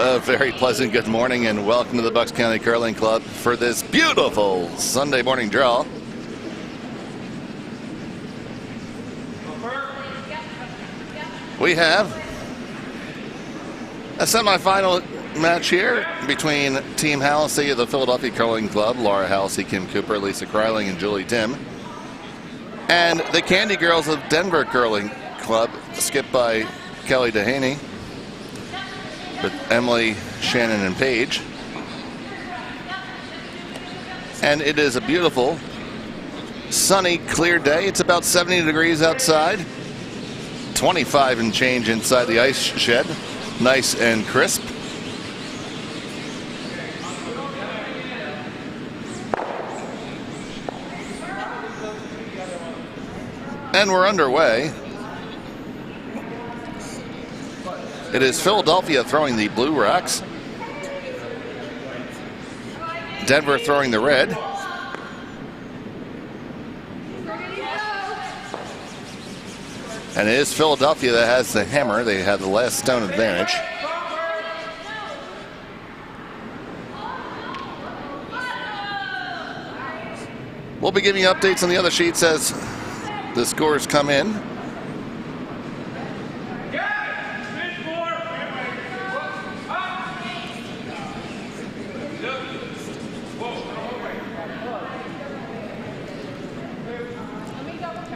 A very pleasant good morning and welcome to the Bucks County Curling Club for this beautiful Sunday morning draw. We have a semifinal match here between Team Halsey of the Philadelphia Curling Club, Laura Halsey, Kim Cooper, Lisa Kryling, and Julie Tim, and the Candy Girls of Denver Curling Club, skipped by Kelly Dehaney, with Emily, Shannon, and Paige. And it is a beautiful, sunny, clear day. It's about 70 degrees outside, 25 and change inside the ice shed. Nice and crisp. And we're underway. It is Philadelphia throwing the blue rocks, Denver throwing the red. And it is Philadelphia that has the hammer. They have the last stone advantage. We'll be giving you updates on the other sheets as the scores come in.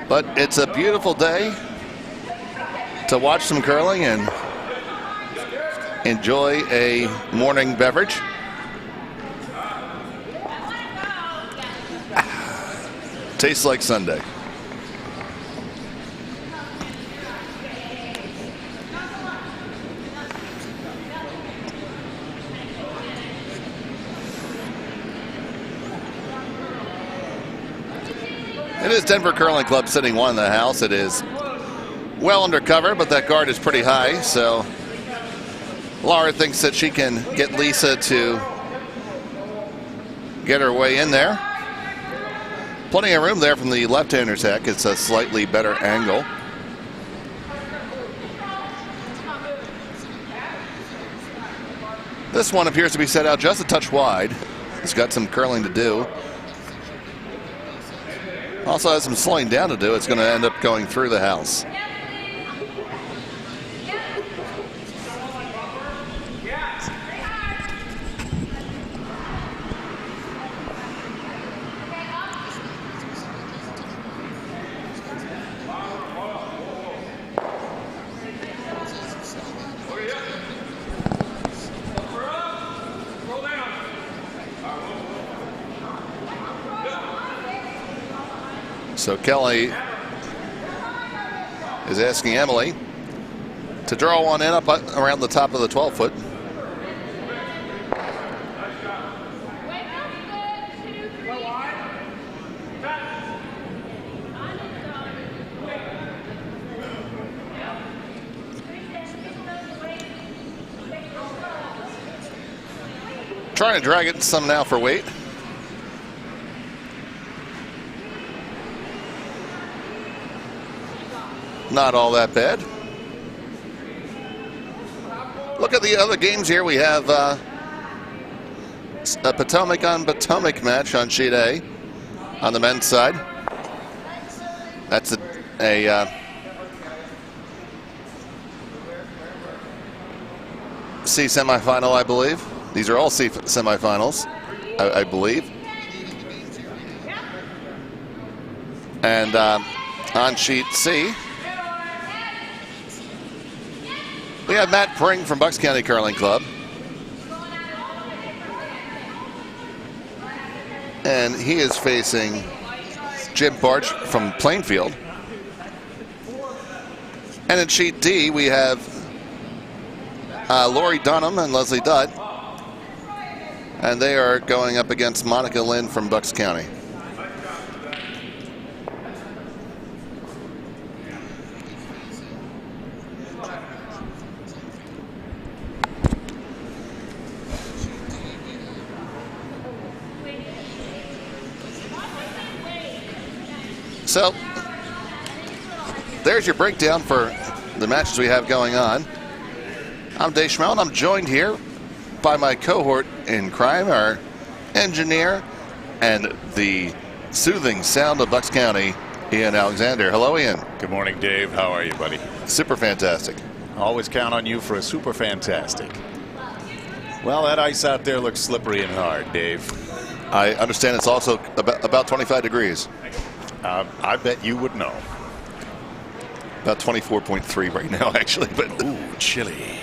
But it's a beautiful day to watch some curling and enjoy a morning beverage. Tastes like Sunday. It is Denver Curling Club sitting one in the house. It is well undercover, but that guard is pretty high, so Laura thinks that she can get Lisa to get her way in there. Plenty of room there from the left-hander's heck. It's a slightly better angle. This one appears to be set out just a touch wide. It's got some curling to do. Also has some slowing down to do. It's going to end up going through the house. So Kelly is asking Emily to draw one in up around the top of the 12-foot. Trying to drag it some now for weight. Not all that bad. Look at the other games here. We have a Potomac on Potomac match on sheet A on the men's side. That's a C semifinal, I believe. These are all C semifinals, I believe. And on sheet C, we have Matt Pring from Bucks County Curling Club. And he is facing Jim Barch from Plainfield. And in sheet D, we have Lori Dunham and Leslie Dutt. And they are going up against Monica Lynn from Bucks County. So there's your breakdown for the matches we have going on. I'm Dave Schmel, and I'm joined here by my cohort in crime, our engineer and the soothing sound of Bucks County, Ian Alexander. Hello, Ian. Good morning, Dave. How are you, buddy? Super fantastic. Always count on you for a super fantastic. Well, that ice out there looks slippery and hard, Dave. I understand it's also about 25 degrees. I bet you would know. About 24.3 right now, actually. But ooh, chilly.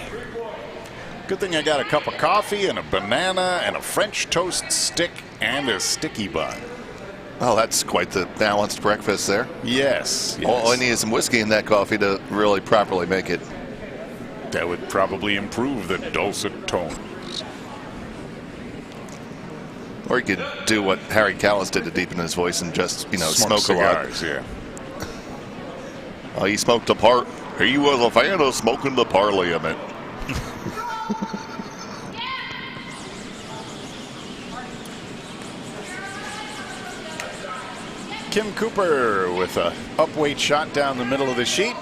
Good thing I got a cup of coffee and a banana and a French toast stick and a sticky bun. Oh, that's quite the balanced breakfast there. Yes. All I need is some whiskey in that coffee to really properly make it. That would probably improve the dulcet tone. Or you could do what Harry Callis did to deepen his voice and just, smoke cigars, a lot. Yeah. He smoked a part. He was a fan of smoking the Parliament. Kim Cooper with a upweight shot down the middle of the sheet.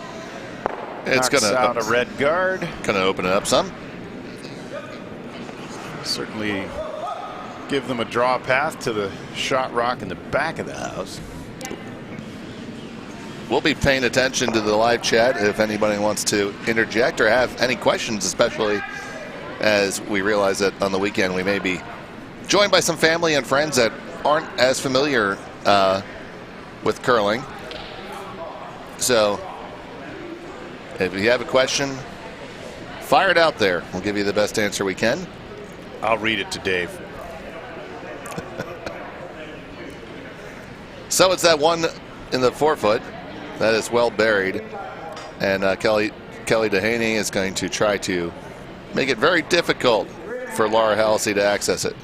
It's going to out a red guard. Going to open it up some. Certainly give them a draw path to the shot rock in the back of the house. We'll be paying attention to the live chat if anybody wants to interject or have any questions, especially as we realize that on the weekend we may be joined by some family and friends that aren't as familiar with curling. So if you have a question, fire it out there. We'll give you the best answer we can. I'll read it to Dave. So it's that one in the forefoot that is well buried, and Kelly Dehaney is going to try to make it very difficult for Laura Halsey to access it.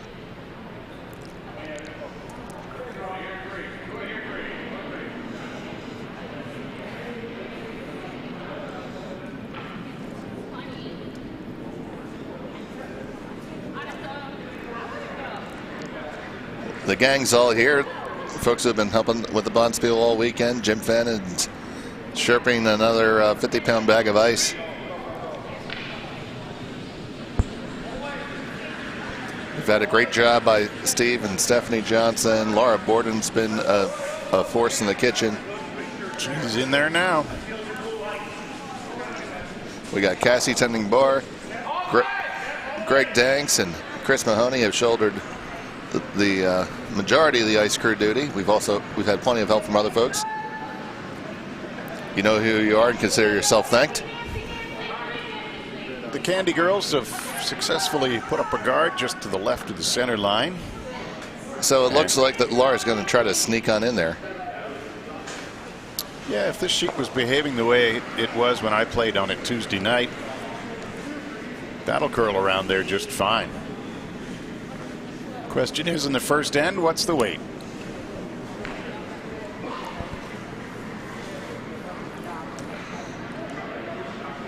The gang's all here. Folks who have been helping with the Bonspiel all weekend. Jim Fenn and chirping another 50-pound bag of ice. We've had a great job by Steve and Stephanie Johnson. Laura Borden's been a force in the kitchen. She's in there now. We got Cassie tending bar. Greg Danks and Chris Mahoney have shouldered the majority of the ice crew duty. We've had plenty of help from other folks. You know who you are and consider yourself thanked. The Candy Girls have successfully put up a guard just to the left of the center line. So it looks like that Laura's going to try to sneak on in there. Yeah, if this sheet was behaving the way it was when I played on it Tuesday night, that'll curl around there just fine. Question is, in the first end, what's the weight?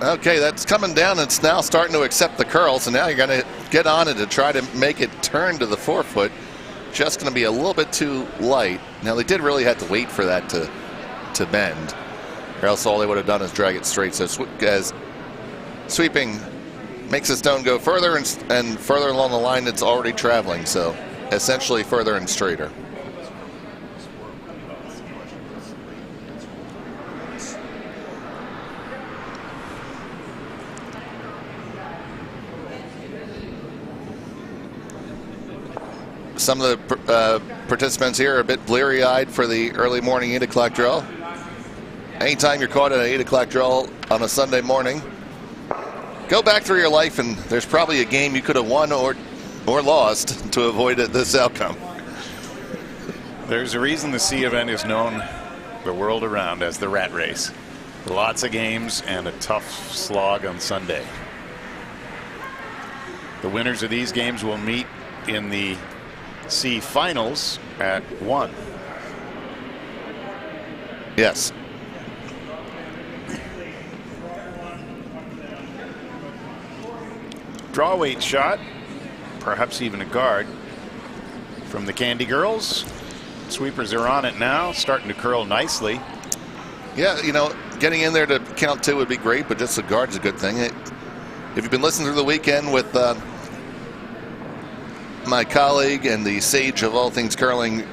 Okay, that's coming down. It's now starting to accept the curl. So now you're going to get on it to try to make it turn to the forefoot. Just going to be a little bit too light. Now they did really have to wait for that to bend, or else all they would have done is drag it straight. So as sweeping makes the stone go further and further along the line it's already traveling, so essentially further and straighter. Some of the participants here are a bit bleary-eyed for the early morning 8 o'clock draw. Anytime you're caught at an 8 o'clock draw on a Sunday morning, go back through your life and there's probably a game you could have won or lost to avoid this outcome. There's a reason the C event is known the world around as the rat race. Lots of games and a tough slog on Sunday. The winners of these games will meet in the C finals at 1. Yes. Draw weight shot, perhaps even a guard from the Candy Girls. Sweepers are on it now, starting to curl nicely. Yeah, getting in there to count 2 would be great, but just a guard's a good thing. If you've been listening through the weekend with my colleague and the sage of all things curling,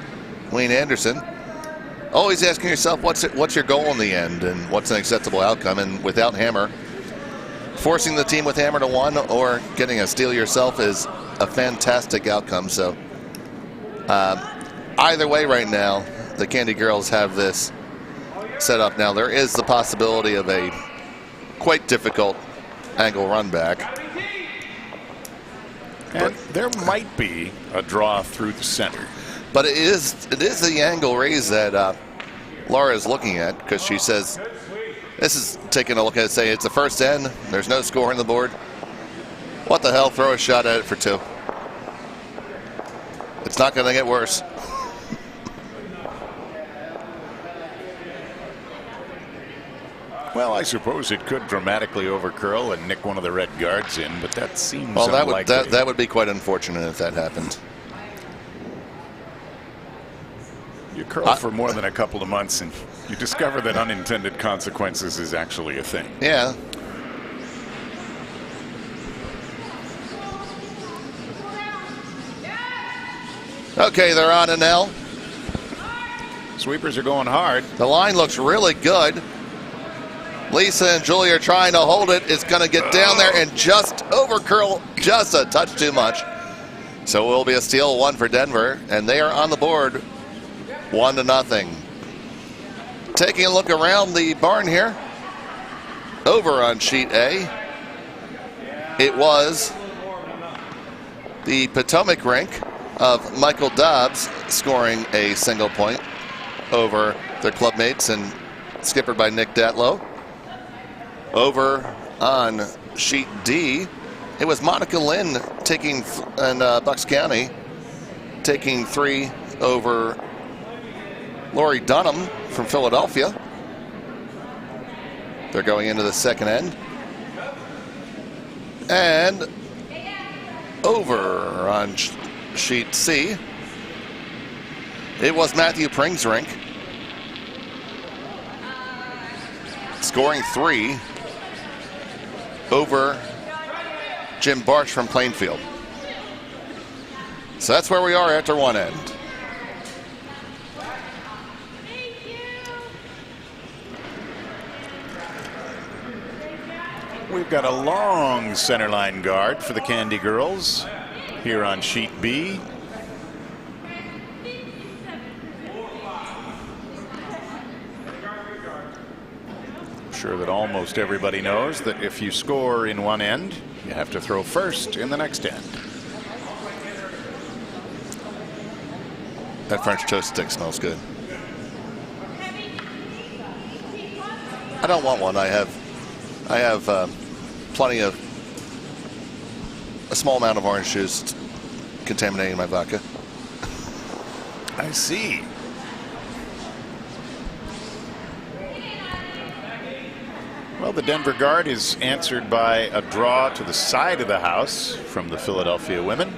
Wayne Anderson, always asking yourself what's your goal in the end and what's an acceptable outcome. And without hammer, forcing the team with hammer to 1 or getting a steal yourself is a fantastic outcome. So either way right now, the Candy Girls have this set up. Now there is the possibility of a quite difficult angle run back. And there might be a draw through the center. But it is the angle raise that Laura is looking at, because she says, this is taking a look at it, say it's a first end, there's no score on the board. What the hell, throw a shot at it for 2. It's not going to get worse. Well, I suppose it could dramatically overcurl and nick one of the red guards in, but that seems well, unlikely. that would be quite unfortunate if that happened. You curl for more than a couple of months and you discover that unintended consequences is actually a thing. Yeah. Okay, they're on an L. Sweepers are going hard. The line looks really good. Lisa and Julie are trying to hold it. It's going to get down there and just overcurl just a touch too much. So it will be a steal, 1 for Denver, and they are on the board 1-0. Taking a look around the barn here. Over on sheet A, it was the Potomac rink of Michael Dobbs scoring a single point over their clubmates and skippered by Nick Datlow. Over on sheet D, it was Monica Lynn taking, and Bucks County taking 3 over Lori Dunham from Philadelphia. They're going into the second end. And over on sheet C, it was Matthew Pring's rink scoring 3 over Jim Barch from Plainfield. So that's where we are after one end. We've got a long center line guard for the Candy Girls here on sheet B. I'm sure that almost everybody knows that if you score in one end, you have to throw first in the next end. That French toast stick smells good. I don't want one. I have plenty of a small amount of orange juice contaminating my vodka. I see. Well, the Denver guard is answered by a draw to the side of the house from the Philadelphia women.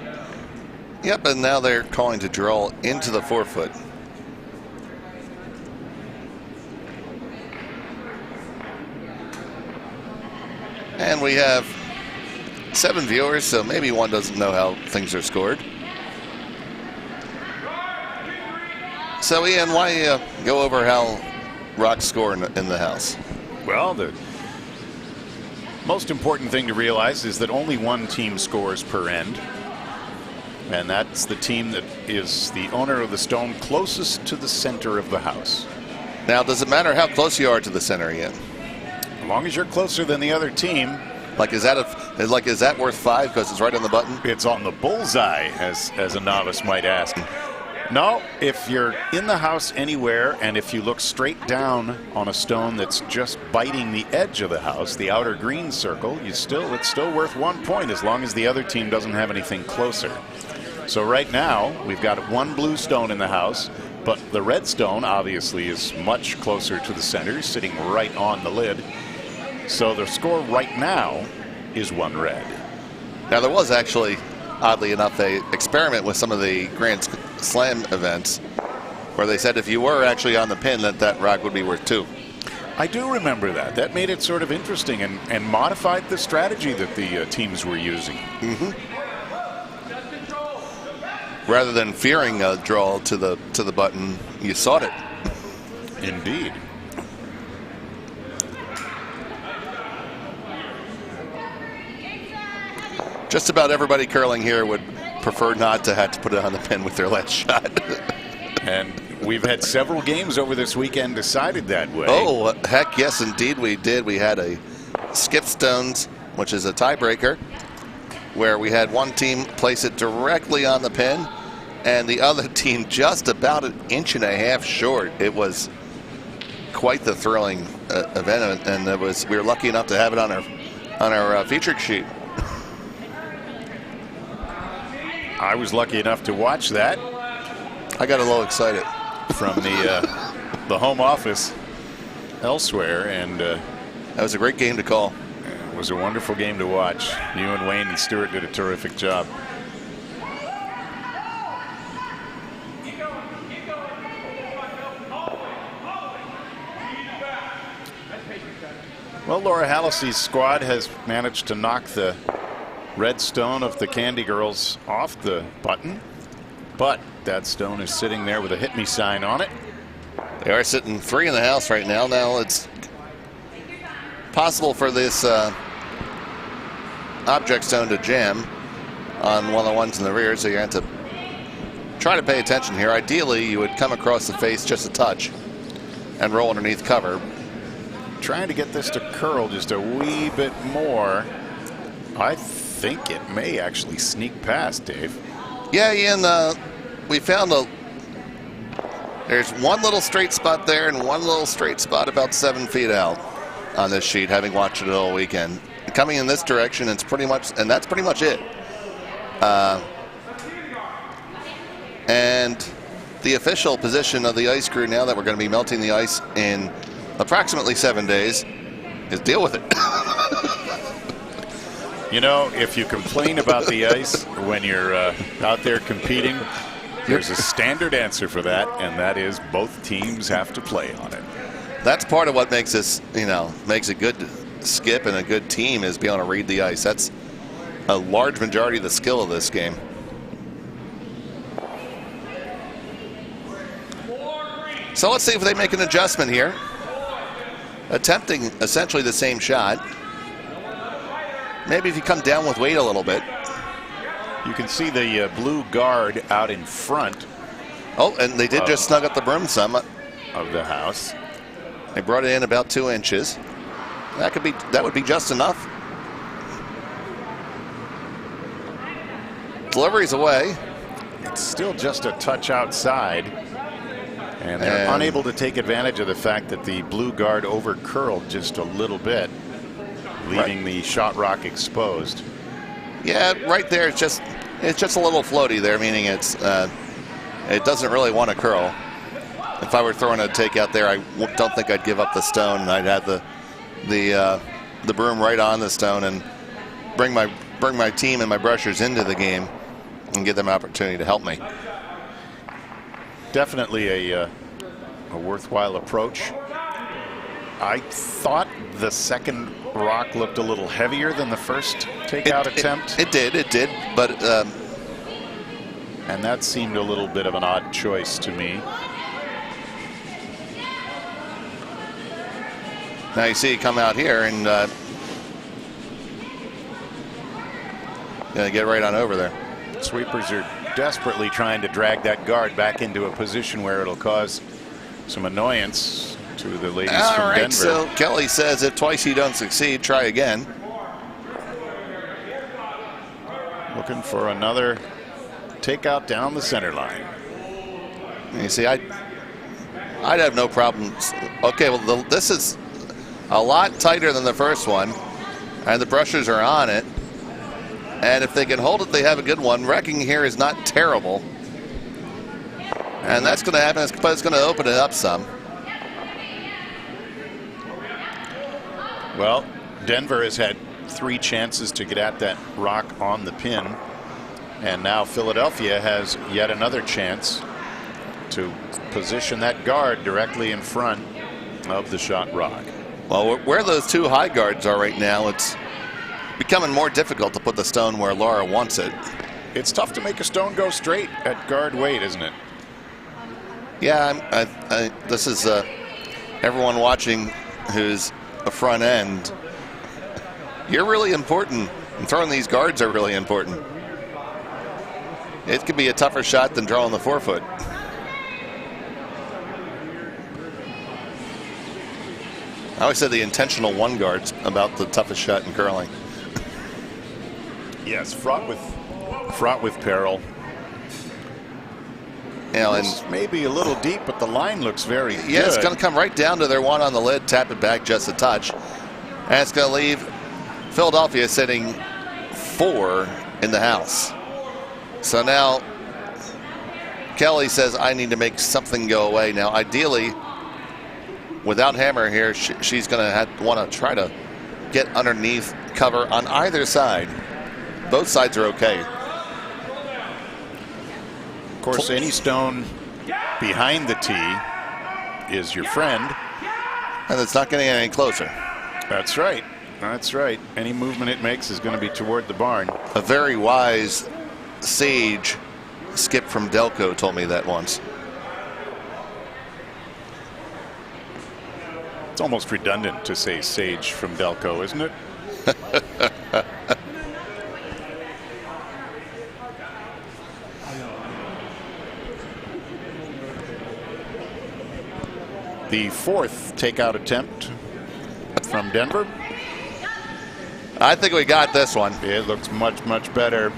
Yep, and now they're calling to draw into the 4-foot. And we have 7 viewers, so maybe one doesn't know how things are scored. So Ian, why go over how Rocks score in the house? Well, the most important thing to realize is that only one team scores per end. And that's the team that is the owner of the stone closest to the center of the house. Now, does it matter how close you are to the center, Ian? As long as you're closer than the other team. Like, is that worth 5 because it's right on the button? It's on the bullseye, as a novice might ask. No, if you're in the house anywhere and if you look straight down on a stone that's just biting the edge of the house, the outer green circle, it's still worth 1 point as long as the other team doesn't have anything closer. So right now we've got one blue stone in the house, but the red stone obviously is much closer to the center, sitting right on the lid. So the score right now is 1 red. Now there was actually, oddly enough, a experiment with some of the Grand Slam events where they said if you were actually on the pin that rock would be worth 2. I do remember that. That made it sort of interesting and modified the strategy that the teams were using. Mm-hmm. Rather than fearing a draw to the button, you sought it. Indeed. Just about everybody curling here would prefer not to have to put it on the pin with their last shot. And we've had several games over this weekend decided that way. Oh, heck yes, indeed we did. We had a skip stones, which is a tiebreaker, where we had one team place it directly on the pin and the other team just about an inch and a half short. It was quite the thrilling event, and we were lucky enough to have it on our featured sheet. I was lucky enough to watch that I got a little excited from the home office elsewhere, and that was a great game to call. it was a wonderful game to watch. You and Wayne and Stuart did a terrific job. Well, Laura Hallisey's squad has managed to knock the red stone of the Candy Girls off the button, but that stone is sitting there with a hit me sign on it. They are sitting 3 in the house right now. Now it's possible for this object stone to jam on one of the ones in the rear, so you have to try to pay attention here. Ideally, you would come across the face just a touch and roll underneath cover. Trying to get this to curl just a wee bit more. I think it may actually sneak past, Dave. Yeah, Ian, we found there's one little straight spot there and one little straight spot about 7 feet out on this sheet, having watched it all weekend. Coming in this direction, it's pretty much, and that's pretty much it. And the official position of the ice crew, now that we're going to be melting the ice in approximately 7 days, is deal with it. You know, if you complain about the ice when you're out there competing, there's a standard answer for that, and that is both teams have to play on it. That's part of what makes this, makes a good skip and a good team, is being able to read the ice. That's a large majority of the skill of this game. So let's see if they make an adjustment here. Attempting essentially the same shot. Maybe if you come down with weight a little bit. You can see the blue guard out in front. Oh, and they did just snug up the broom some of the house. They brought it in about 2 inches. That would be just enough. Delivery's away. It's still just a touch outside. And they're unable to take advantage of the fact that the blue guard over curled just a little bit, leaving the shot rock exposed. Yeah, right there. It's just a little floaty there, meaning it doesn't really want to curl. If I were throwing a takeout there, I don't think I'd give up the stone, and I'd have the broom right on the stone and bring my team and my brushers into the game and give them an opportunity to help me. Definitely a worthwhile approach. I thought the second rock looked a little heavier than the first takeout attempt. It did, but and that seemed a little bit of an odd choice to me. Now you see it come out here and gonna get right on over there. Sweepers are desperately trying to drag that guard back into a position where it'll cause some annoyance to the ladies from Denver. So Kelly says if twice you don't succeed, try again. Looking for another takeout down the center line. You see, I'd have no problems. Okay, well, this is a lot tighter than the first one, and the brushers are on it. And if they can hold it, they have a good one. Wrecking here is not terrible. And that's going to happen, but it's going to open it up some. Well, Denver has had 3 chances to get at that rock on the pin. And now Philadelphia has yet another chance to position that guard directly in front of the shot rock. Well, where those 2 high guards are right now, it's becoming more difficult to put the stone where Laura wants it. It's tough to make a stone go straight at guard weight, isn't it? Yeah, this is everyone watching who's a front end. You're really important And throwing these guards are really important. It could be a tougher shot than drawing the 4-foot. I always said the intentional one guard's about the toughest shot in curling. Yes, fraught with peril. And This may be a little deep, but the line looks very good. yeah, it's going to come right down to their one on the lid, tap it back just a touch. And it's going to leave Philadelphia sitting 4 in the house. So now Kelly says, I need to make something go away. Now, ideally, without Hammer here, she's going to want to try to get underneath cover on either side. Both sides are okay. Of course, any stone behind the tee is your friend. And it's not getting any closer. That's right. That's right. Any movement it makes is going to be toward the barn. A very wise sage Skip from Delco told me that once. It's almost redundant to say sage from Delco, isn't it? The 4th takeout attempt from Denver. I think we got this one. It looks much, much better.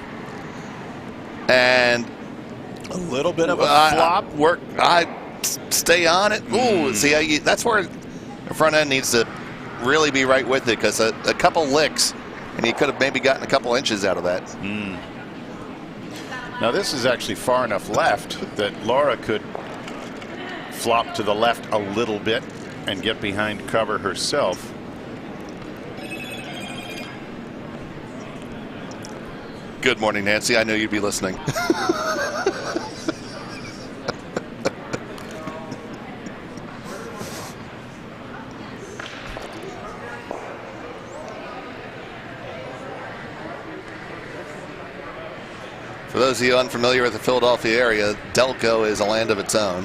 And a little bit of a flop. I stay on it. Ooh, see, that's where the front end needs to really be right with it, because a couple licks, and you could have maybe gotten a couple inches out of that. Now this is actually far enough left that Laura could flop to the left a little bit and get behind cover herself. Good morning, Nancy. I know you'd be listening. For those of you unfamiliar with the Philadelphia area, Delco is a land of its own.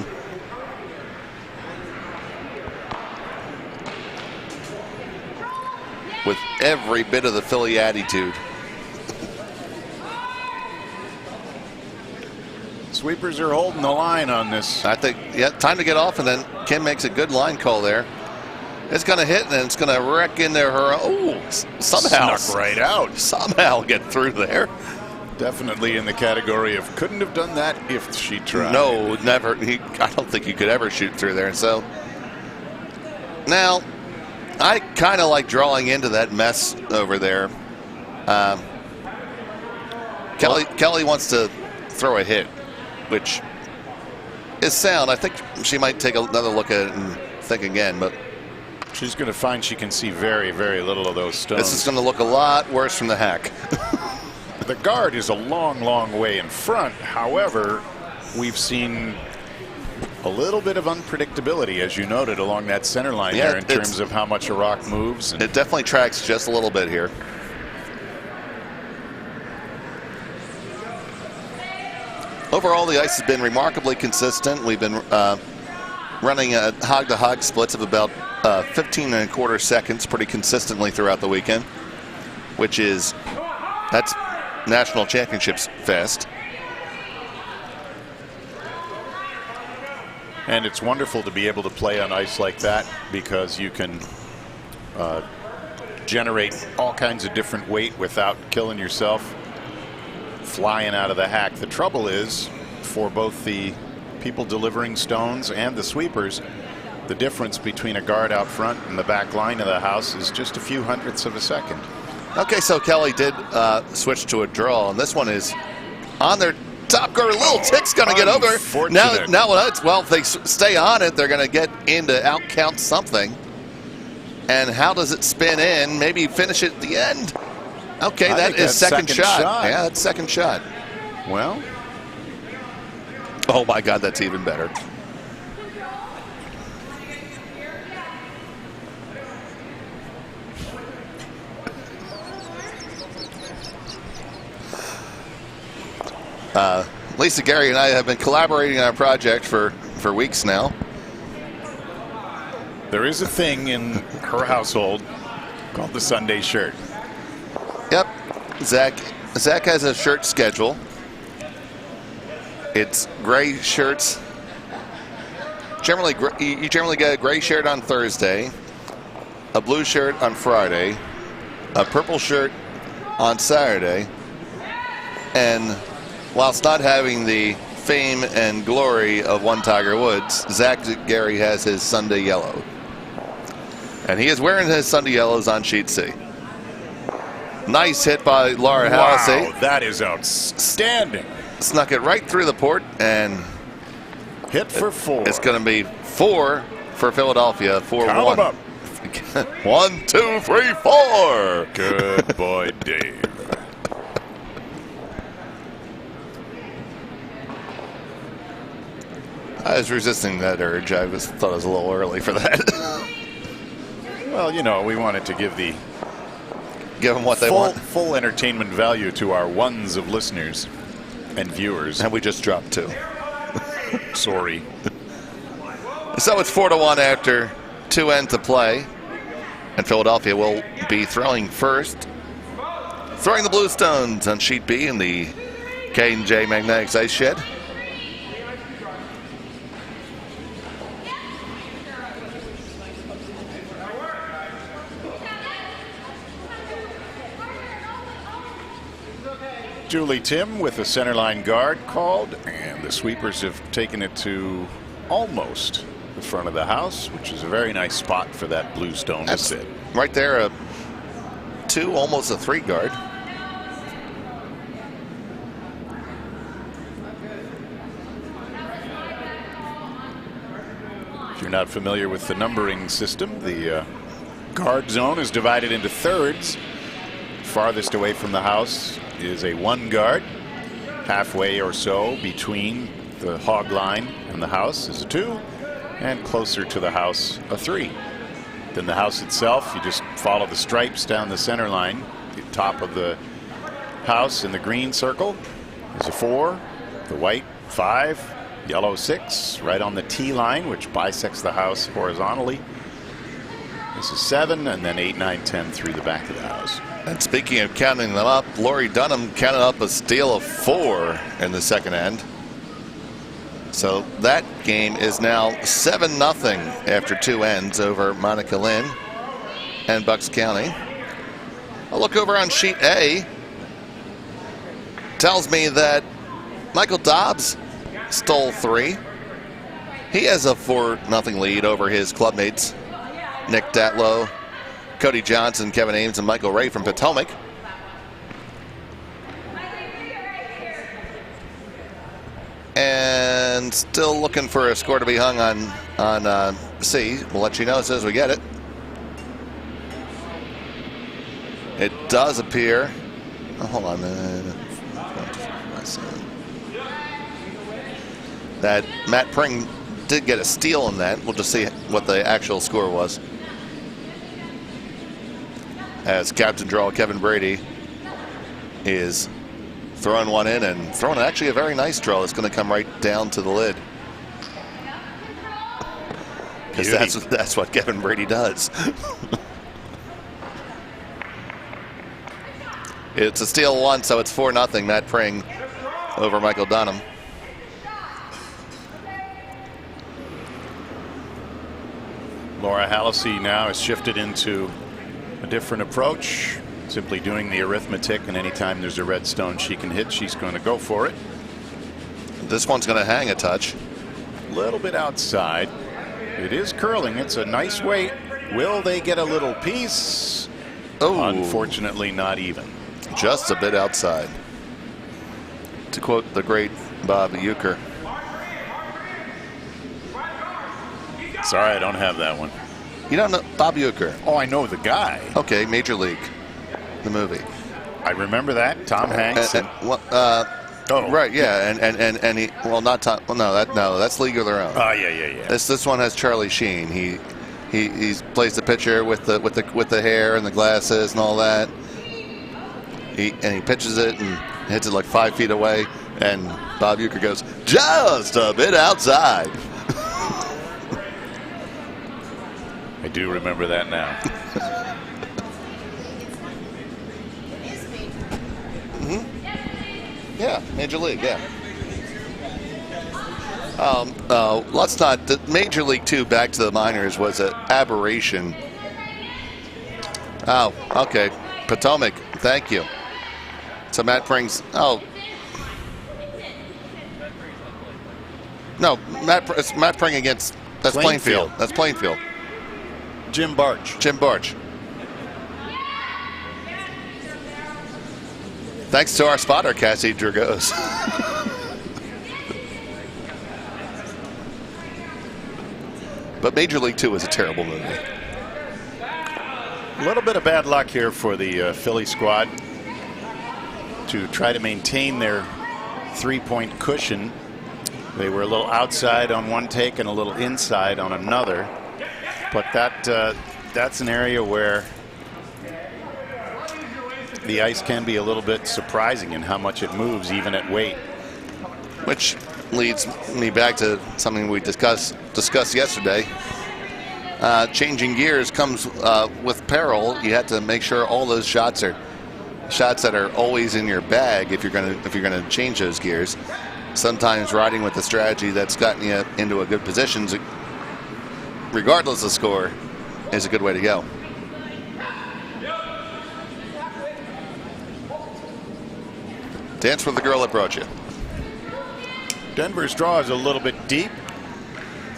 With every bit of the Philly attitude. Sweepers are holding the line on this. I think, yeah, time to get off, and then Kim makes a good line call there. It's going to hit, and it's going to wreck into her. Oh, somehow. Snuck right out. Somehow get through there. Definitely in the category of couldn't have done that if she tried. No, never. I don't think you could ever shoot through there. So now I kind of like drawing into that mess over there. Kelly wants to throw a hit, which is sound. I think she might take another look at it and think again, but she's going to find she can see very, very little of those stones. this is going to look a lot worse from the hack. The guard is a long, long way in front. However, we've seen a little bit of unpredictability, as you noted, along that center line there in terms of how much a rock moves. It definitely tracks just a little bit here. Overall, the ice has been remarkably consistent. We've been running hog-to-hog splits of about 15 1/4 seconds pretty consistently throughout the weekend, which is, that's National Championships fast. And it's wonderful to be able to play on ice like that, because you can generate all kinds of different weight without killing yourself flying out of the hack. The trouble is, for both the people delivering stones and the sweepers, the difference between a guard out front and the back line of the house is just a few hundredths of a second. Okay, so Kelly did switch to a draw, and this one is on their top guard. A little tick's going to get over. Well, if they stay on it, they're going to get in to out-count something. And how does it spin in? Maybe finish it at the end. Okay, that is second shot. Yeah, that's second shot. Well, oh my God, that's even better. Lisa, Gary, and I have been collaborating on a project for weeks now. there is a thing in her household called the Sunday shirt. Yep. Zach has a shirt schedule. It's gray shirts. You generally get a gray shirt on Thursday, a blue shirt on Friday, a purple shirt on Saturday, and whilst not having the fame and glory of one Tiger Woods, Zach Gary has his Sunday yellow. And he is wearing his Sunday yellows on sheet C. Nice hit by Laura Halsey. Wow, that is outstanding. Snuck it right through the port, and hit for 4. It's going to be 4 for Philadelphia. 4-1. Count 'em up. 1, 2, 3, 4. Good boy, Dave. I was resisting that urge. I thought it was a little early for that. Well, you know, we wanted to give the Give them what they want. full entertainment value to our ones of listeners and viewers. And we just dropped 2. Sorry. So it's 4-1 after 2 ends of play. And Philadelphia will be throwing first. Throwing the Bluestones on sheet B in the K&J Magnetics Ice Shed. Julie Tim with a centerline guard called, and the sweepers have taken it to almost the front of the house, which is a very nice spot for that Bluestone to sit. Right there, a 2, almost a 3 guard. If you're not familiar with the numbering system, the guard zone is divided into thirds. Farthest away from the house is a 1 guard. Halfway or so between the hog line and the house is a 2, and closer to the house a 3. Then the house itself, you just follow the stripes down the center line. The top of the house in the green circle is a 4, the white 5, yellow 6, right on the T line, which bisects the house horizontally. This is 7, and then 8, 9, 10 through the back of the house. And speaking of counting them up, Lori Dunham counted up a steal of 4 in the second end. So that game is now 7-0 after 2 ends over Monica Lynn and Bucks County. A look over on sheet A tells me that Michael Dobbs stole 3. He has a 4-0 lead over his clubmates, Nick Datlow, Cody Johnson, Kevin Ames, and Michael Ray from Potomac. And still looking for a score to be hung on C. We'll let you know as soon as we get it. It does appear. Oh, hold on. That Matt Pring did get a steal in that. We'll just see what the actual score was. As Captain Draw Kevin Brady is throwing one in and throwing actually a very nice draw that's going to come right down to the lid. Because that's what Kevin Brady does. It's a steal 1, so it's 4-0 Matt Pring over Michael Dunham. Laura Halsey now has shifted into a different approach, simply doing the arithmetic, and anytime there's a red stone she can hit, she's going to go for it. This one's going to hang a touch. A little bit outside. It is curling. It's a nice weight. Will they get a little piece? Oh, unfortunately not even. Just a bit outside. To quote the great Bob Uecker. Sorry, I don't have that one. You don't know Bob Uecker? Oh, I know the guy. Okay, Major League, the movie. I remember that. Tom Hanks. Right, yeah, and he, well, not Tom. Well, no, that's League of Their Own. Oh, yeah. This one has Charlie Sheen. He plays the pitcher with the hair and the glasses and all that. He pitches it and hits it like 5 feet away, and Bob Uecker goes just a bit outside. I do remember that now. Yeah, Major League, yeah. Let's not. The Major League 2 back to the minors was an aberration. Oh, okay. Potomac, thank you. So Matt Pring's. Oh. No, it's Matt Pring against. That's Plainfield. That's Plainfield. Jim Barch. Jim Barch. Thanks to our spotter, Cassie Dragos. But Major League 2 is a terrible movie. A little bit of bad luck here for the Philly squad to try to maintain their 3-point cushion. They were a little outside on one take and a little inside on another. But that's an area where the ice can be a little bit surprising in how much it moves even at weight. Which leads me back to something we discussed yesterday. Changing gears comes with peril. You have to make sure all those shots are shots that are always in your bag if you're gonna change those gears. Sometimes riding with the strategy that's gotten you into a good position, regardless of score, is a good way to go. Dance with the girl that brought you. Denver's draw is a little bit deep,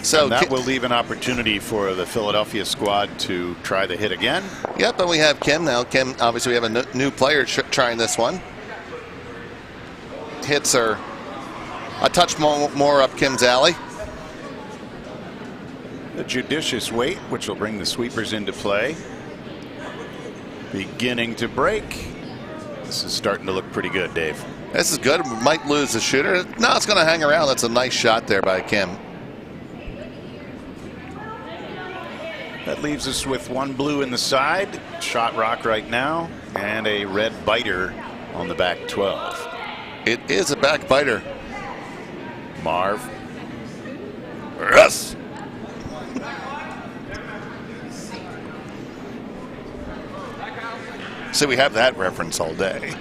so that will leave an opportunity for the Philadelphia squad to try the hit again. Yep, and we have Kim now. Kim, obviously, we have a new player trying this one. Hits are a touch more up Kim's alley. The judicious weight, which will bring the sweepers into play. Beginning to break. This is starting to look pretty good, Dave. This is good. Might lose the shooter. No, it's going to hang around. That's a nice shot there by Kim. That leaves us with one blue in the side, shot rock right now, and a red biter on the back 12. It is a back biter. Marv. Yes. So we have that reference all day.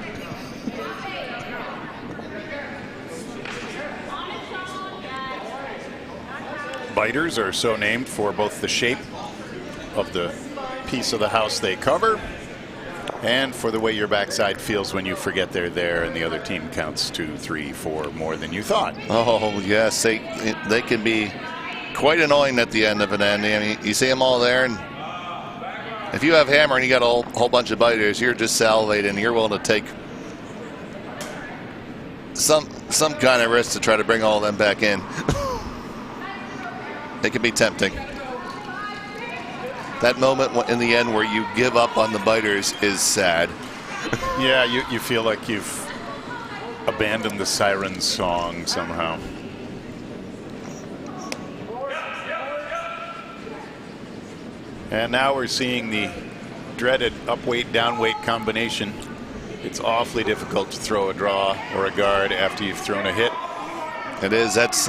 Biters are so named for both the shape of the piece of the house they cover and for the way your backside feels when you forget they're there and the other team counts 2, 3, 4 more than you thought. Oh, yes. They can be quite annoying at the end of an end. I mean, you see them all there, and if you have hammer and you got a whole bunch of biters, you're just salivating. You're willing to take some kind of risk to try to bring all of them back in. It can be tempting. That moment in the end where you give up on the biters is sad. Yeah, you feel like you've abandoned the siren song somehow. And now we're seeing the dreaded up-weight, down-weight combination. It's awfully difficult to throw a draw or a guard after you've thrown a hit. It is. That's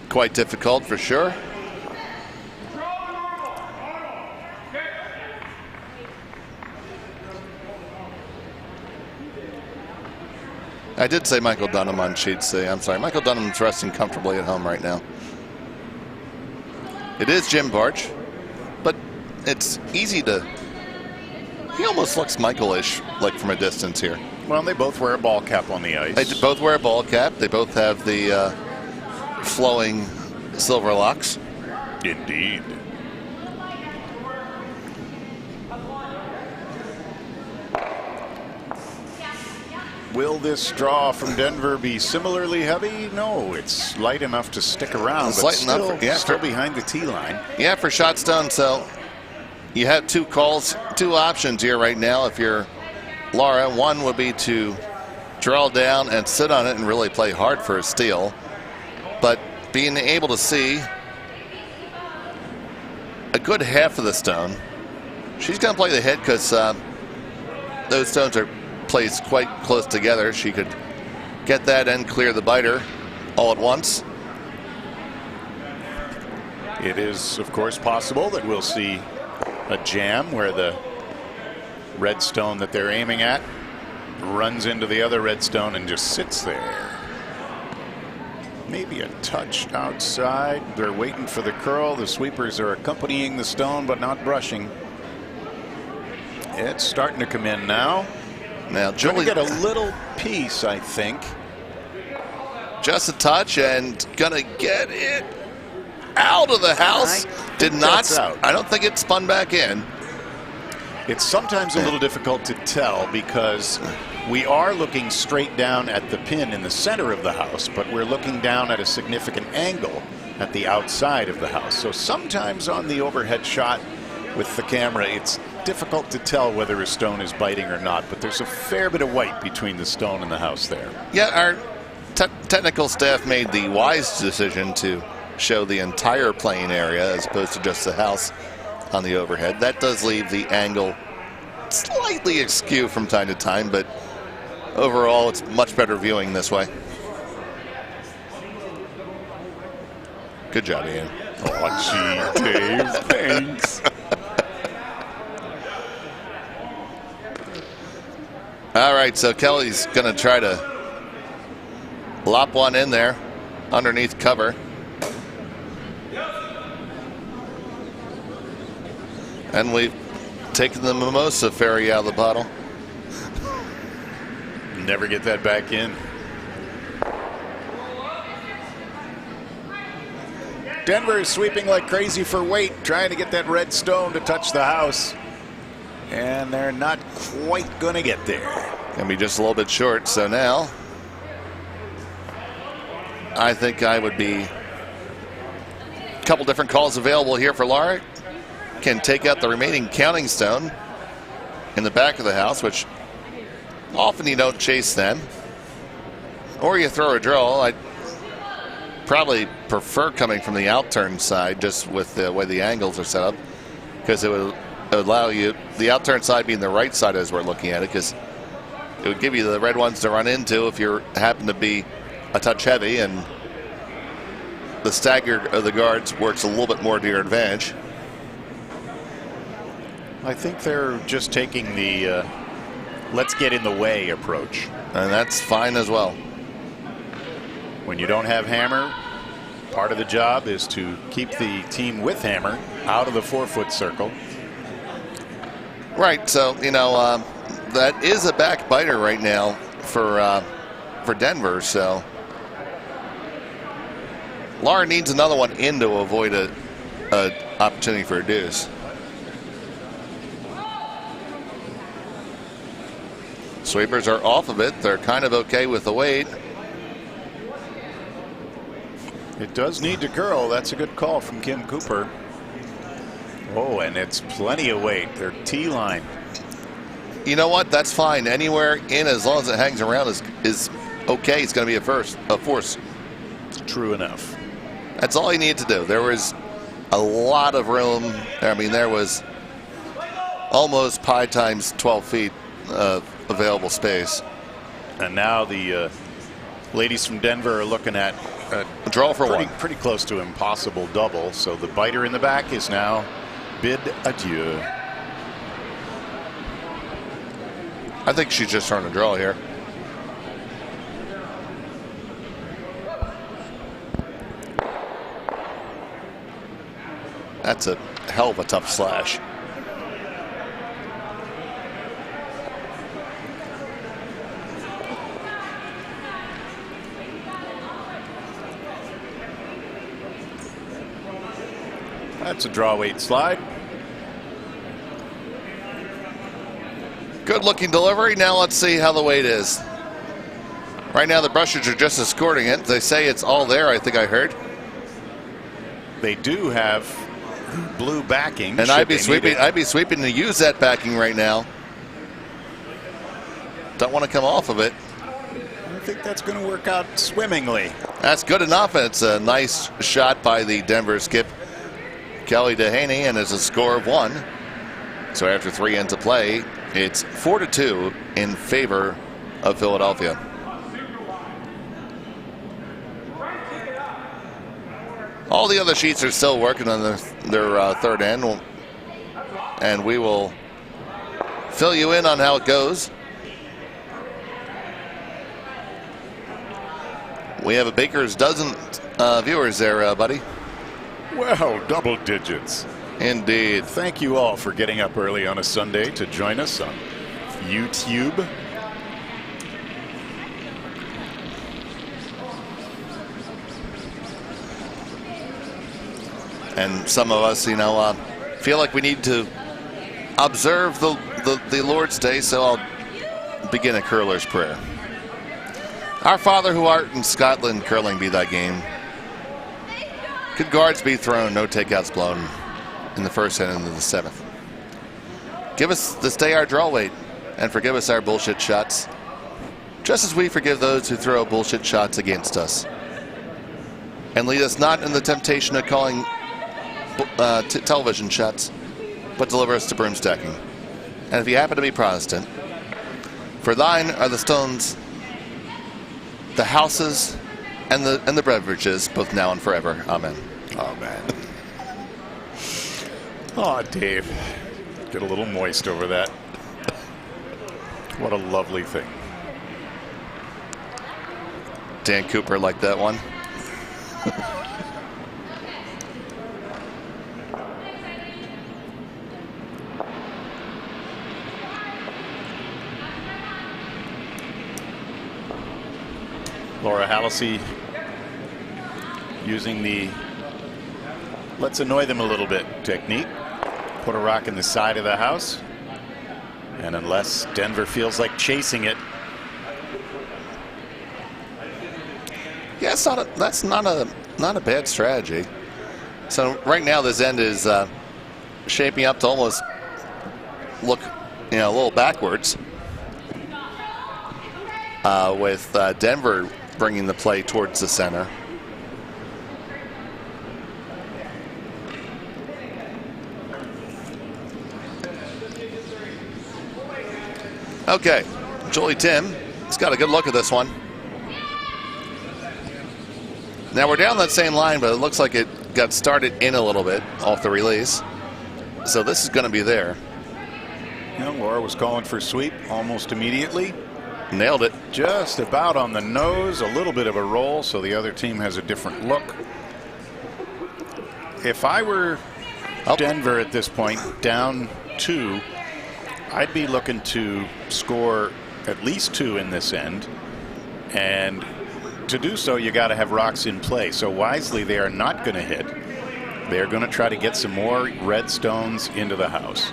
quite difficult for sure. I did say Michael Dunham on sheet C. I'm sorry. Michael Dunham's resting comfortably at home right now. It is Jim Barch, but it's easy to. He almost looks Michael-ish, like from a distance here. Well, they both wear a ball cap on the ice. They both wear a ball cap. They both have the flowing silver locks. Indeed. Will this draw from Denver be similarly heavy? No, it's light enough to stick around, it's but light still, enough for, yeah, still behind the tee line. Yeah, for shot stone. So you have two options here right now. If you're Laura, one would be to draw down and sit on it and really play hard for a steal. But being able to see a good half of the stone, she's going to play the hit because those stones are placed quite close together. She could get that and clear the biter all at once. It is, of course, possible that we'll see a jam where the red stone that they're aiming at, runs into the other red stone and just sits there. Maybe a touch outside. They're waiting for the curl. The sweepers are accompanying the stone but not brushing. It's starting to come in now. Now Julie Julie get a little piece, I think. just a touch and gonna get it out of the house. Did not. I don't think it spun back in. It's sometimes a little difficult to tell because we are looking straight down at the pin in the center of the house, but we're looking down at a significant angle at the outside of the house. So sometimes on the overhead shot with the camera, it's difficult to tell whether a stone is biting or not, but there's a fair bit of white between the stone and the house there. Yeah, our technical staff made the wise decision to show the entire playing area as opposed to just the house on the overhead. That does leave the angle slightly askew from time to time, but overall it's much better viewing this way. Good job, Ian. Oh, gee, Dave, thanks. All right, so Kelly's going to try to lop one in there underneath cover. And we've taken the mimosa fairy out of the bottle. Never get that back in. Denver is sweeping like crazy for weight, trying to get that red stone to touch the house. And they're not quite going to get there. Gonna be just a little bit short, so now I think I would be a couple different calls available here for Laura. Can take out the remaining counting stone in the back of the house, which often you don't chase them. Or you throw a draw. I'd probably prefer coming from the outturn side just with the way the angles are set up, because it would allow you, the outturn side being the right side as we're looking at it, because it would give you the red ones to run into if you happen to be a touch heavy, and the stagger of the guards works a little bit more to your advantage. I think they're just taking the let's get in the way approach. And that's fine as well. When you don't have hammer, part of the job is to keep the team with hammer out of the 4-foot circle. Right, so, you know, that is a backbiter right now for Denver, so Laura needs another one in to avoid a opportunity for a deuce. Sweepers are off of it. They're kind of okay with the weight. It does need to curl. That's a good call from Kim Cooper. Oh, and it's plenty of weight. They're T-line. You know what? That's fine. Anywhere in, as long as it hangs around, is okay. It's going to be a force. True enough. That's all you need to do. There was a lot of room. I mean, there was almost pi times 12 feet of available space. And now the ladies from Denver are looking at a draw for one. Pretty close to impossible double. So the biter in the back is now bid adieu. I think she's just trying to draw here. That's a hell of a tough slash. That's a draw weight slide. Good looking delivery. Now let's see how the weight is. Right now the Brushers are just escorting it. They say it's all there, I think I heard. They do have blue backing. And I'd be sweeping to use that backing right now. Don't want to come off of it. I think that's going to work out swimmingly. That's good enough, and it's a nice shot by the Denver skip, Kelly Dehaney, and it's a score of 1. So after 3 into play, it's 4-2 in favor of Philadelphia. All the other sheets are still working on their third end, and we will fill you in on how it goes. We have a baker's dozen viewers there, buddy. Well, double digits. Indeed. Thank you all for getting up early on a Sunday to join us on YouTube. And some of us, feel like we need to observe the Lord's Day, so I'll begin a curler's prayer. Our Father who art in Scotland, curling be thy game. Good guards be thrown, no takeouts blown in the first and in the seventh. Give us this day our draw weight, and forgive us our bullshit shots, just as we forgive those who throw bullshit shots against us. And lead us not in the temptation of calling television shots, but deliver us to broomstacking. And if you happen to be Protestant, for thine are the stones, the houses, and the beverages, both now and forever. Amen. Amen. Oh, Dave, get a little moist over that. What a lovely thing. Dan Cooper liked that one. Laura Hallisey using the let's annoy them a little bit technique. Put a rock in the side of the house. And unless Denver feels like chasing it. Yeah, that's not a bad strategy. So right now this end is shaping up to almost look a little backwards. With Denver bringing the play towards the center. Okay, Julie Tim has got a good look at this one. Now we're down that same line, but it looks like it got started in a little bit off the release. So this is going to be there. Laura was calling for sweep almost immediately. Nailed it. Just about on the nose, a little bit of a roll, so the other team has a different look. If I were Denver at this point, down 2, I'd be looking to score at least 2 in this end. And to do so, you got to have rocks in play. So wisely, they are not going to hit. They're going to try to get some more red stones into the house.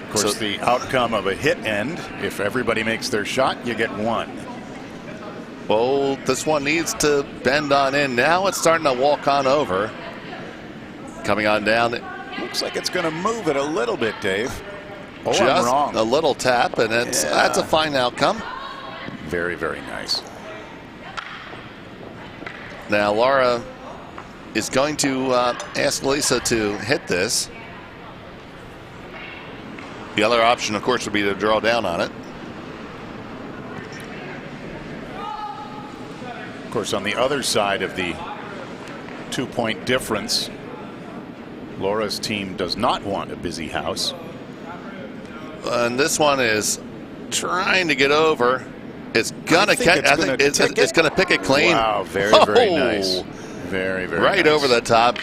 Of course, the outcome of a hit end, if everybody makes their shot, you get 1. Well, this one needs to bend on in. Now it's starting to walk on over. Coming on down. Looks like it's going to move it a little bit, Dave. Oh, just I'm wrong. A little tap, and that's a fine outcome. Very, very nice. Now Laura is going to ask Lisa to hit this. The other option, of course, would be to draw down on it. Of course, on the other side of the 2-point difference, Laura's team does not want a busy house. And this one is trying to get over. It's gonna catch. I think it's gonna pick it clean. Wow, very, very nice. Very, very right nice. over the top.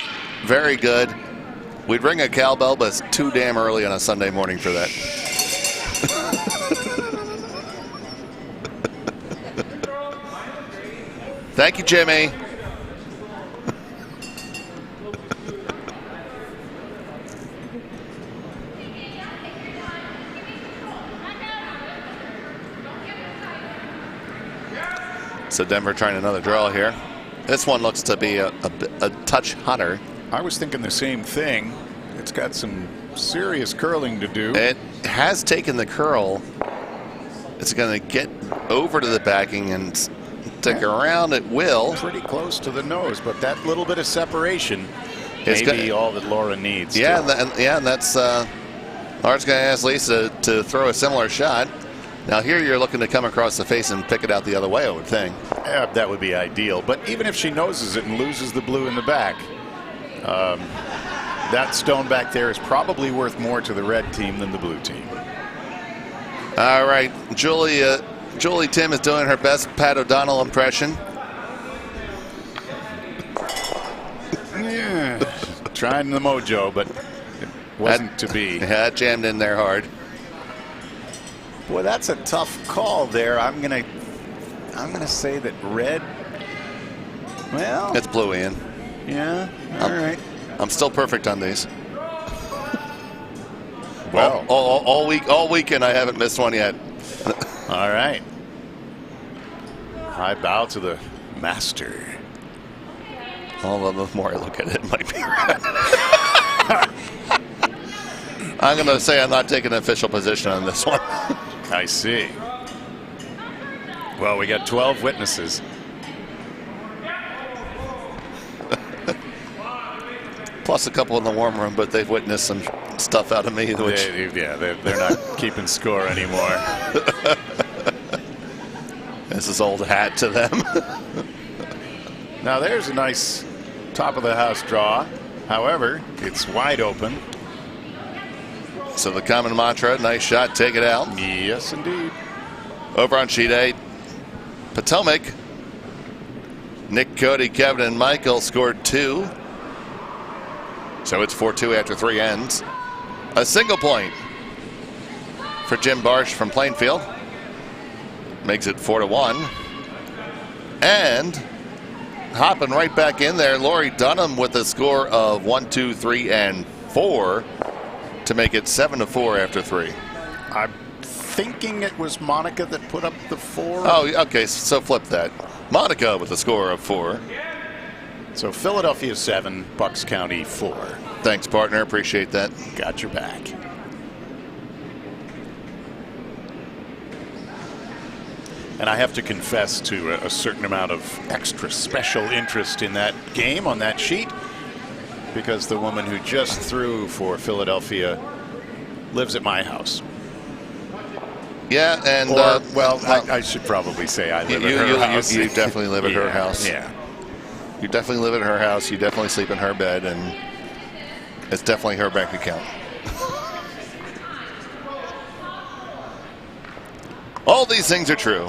Very good. We'd ring a cowbell, but it's too damn early on a Sunday morning for that. Thank you, Jimmy. So Denver trying another draw here. This one looks to be a touch hotter. I was thinking the same thing. It's got some serious curling to do. It has taken the curl. It's going to get over to the backing and stick around at will. Pretty close to the nose, but that little bit of separation may be all that Laura needs. Yeah, and that's Laura's going to ask Lisa to throw a similar shot. Now here you're looking to come across the face and pick it out the other way, I would think. Yeah, that would be ideal. But even if she noses it and loses the blue in the back, that stone back there is probably worth more to the red team than the blue team. All right, Julie Tim is doing her best Pat O'Donnell impression. Yeah, trying the mojo, but it wasn't to be. Yeah, jammed in there hard. Boy, that's a tough call there. I'm gonna say that red. Well, It's blue, Ian. yeah. All right. I'm still perfect on these. Well, All weekend I haven't missed one yet. all right. I bow to the master. Although the more I look at it, it might be right. I'm going to say I'm not taking an official position on this one. I see. Well, we got 12 witnesses. Plus a couple in the warm room, but they've witnessed some stuff out of me. Which They're not keeping score anymore. this is old hat to them. Now there's a nice top of the house draw. However, it's wide open. So the common mantra, nice shot, take it out. Yes, indeed. Over on sheet 8, Potomac, Nick, Cody, Kevin, and Michael scored 2. So it's 4-2 after 3 ends. A single point for Jim Barsh from Plainfield. Makes it 4-1. And hopping right back in there, Lori Dunham with a score of 1, 2, 3, and 4 to make it 7-4 after 3. I'm thinking it was Monica that put up the 4. Oh, okay, so flip that. Monica with a score of 4. So Philadelphia 7, Bucks County 4. Thanks, partner. Appreciate that. Got your back. And I have to confess to a certain amount of extra special interest in that game on that sheet, because the woman who just threw for Philadelphia lives at my house. Yeah, and I should probably say I live at her house. You definitely live at her house. Yeah. You definitely live at her house. You definitely sleep in her bed, and it's definitely her bank account. All these things are true.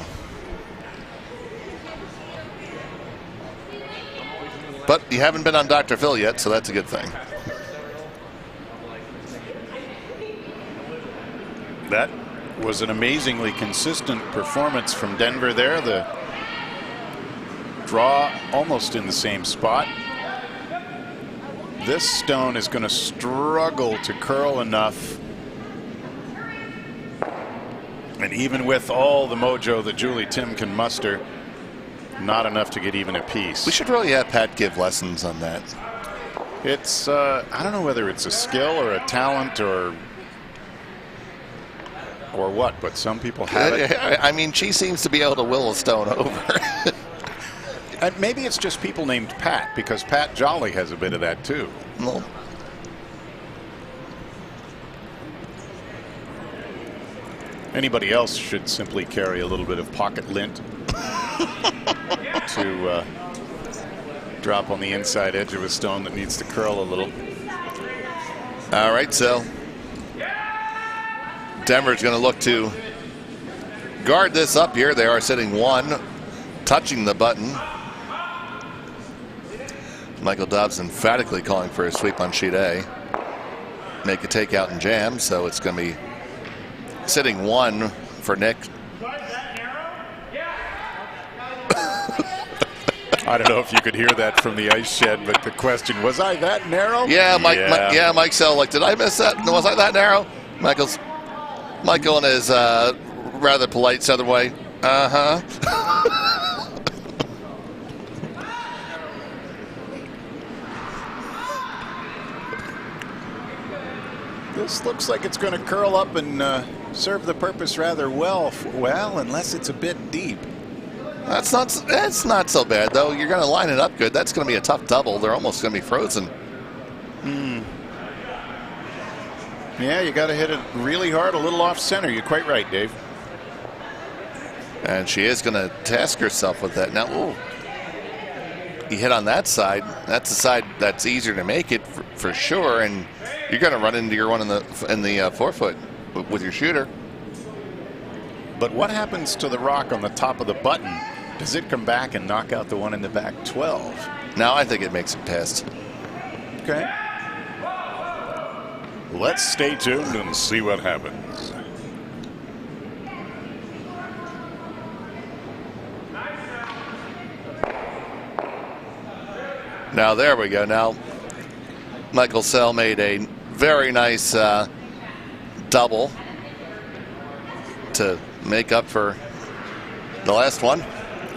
But you haven't been on Dr. Phil yet, so that's a good thing. That was an amazingly consistent performance from Denver there. The draw almost in the same spot. This stone is going to struggle to curl enough. And even with all the mojo that Julie Tim can muster, not enough to get even a piece. We should really have Pat give lessons on that. It's, I don't know whether it's a skill or a talent or what, but some people have it. I mean, she seems to be able to will a stone over. And maybe it's just people named Pat, because Pat Jolly has a bit of that too. Well, anybody else should simply carry a little bit of pocket lint to drop on the inside edge of a stone that needs to curl a little. all right, so Denver's going to look to guard this up here. They are sitting 1, touching the button. Michael Dobbs emphatically calling for a sweep on sheet A. Make a takeout and jam, so it's going to be sitting 1 for Nick. I don't know if you could hear that from the ice shed, but the question, was I that narrow? Yeah, Mike Sell, like, did I miss that? Was I that narrow? Michael in his rather polite Southern way. Uh-huh. This looks like it's going to curl up and serve the purpose rather well. Well, unless it's a bit deep. That's not so bad, though. You're going to line it up good. That's going to be a tough double. They're almost going to be frozen. Yeah, you got to hit it really hard, a little off center. You're quite right, Dave. And she is going to task herself with that. Now, ooh. you hit on that side, that's the side that's easier to make it for sure, and you're going to run into your one in the forefoot with your shooter. But what happens to the rock on the top of the button? Does it come back and knock out the one in the back 12? Now I think it makes it past. Okay. Let's stay tuned and see what happens. Now there we go. Now Michael Sell made a very nice double to make up for the last one.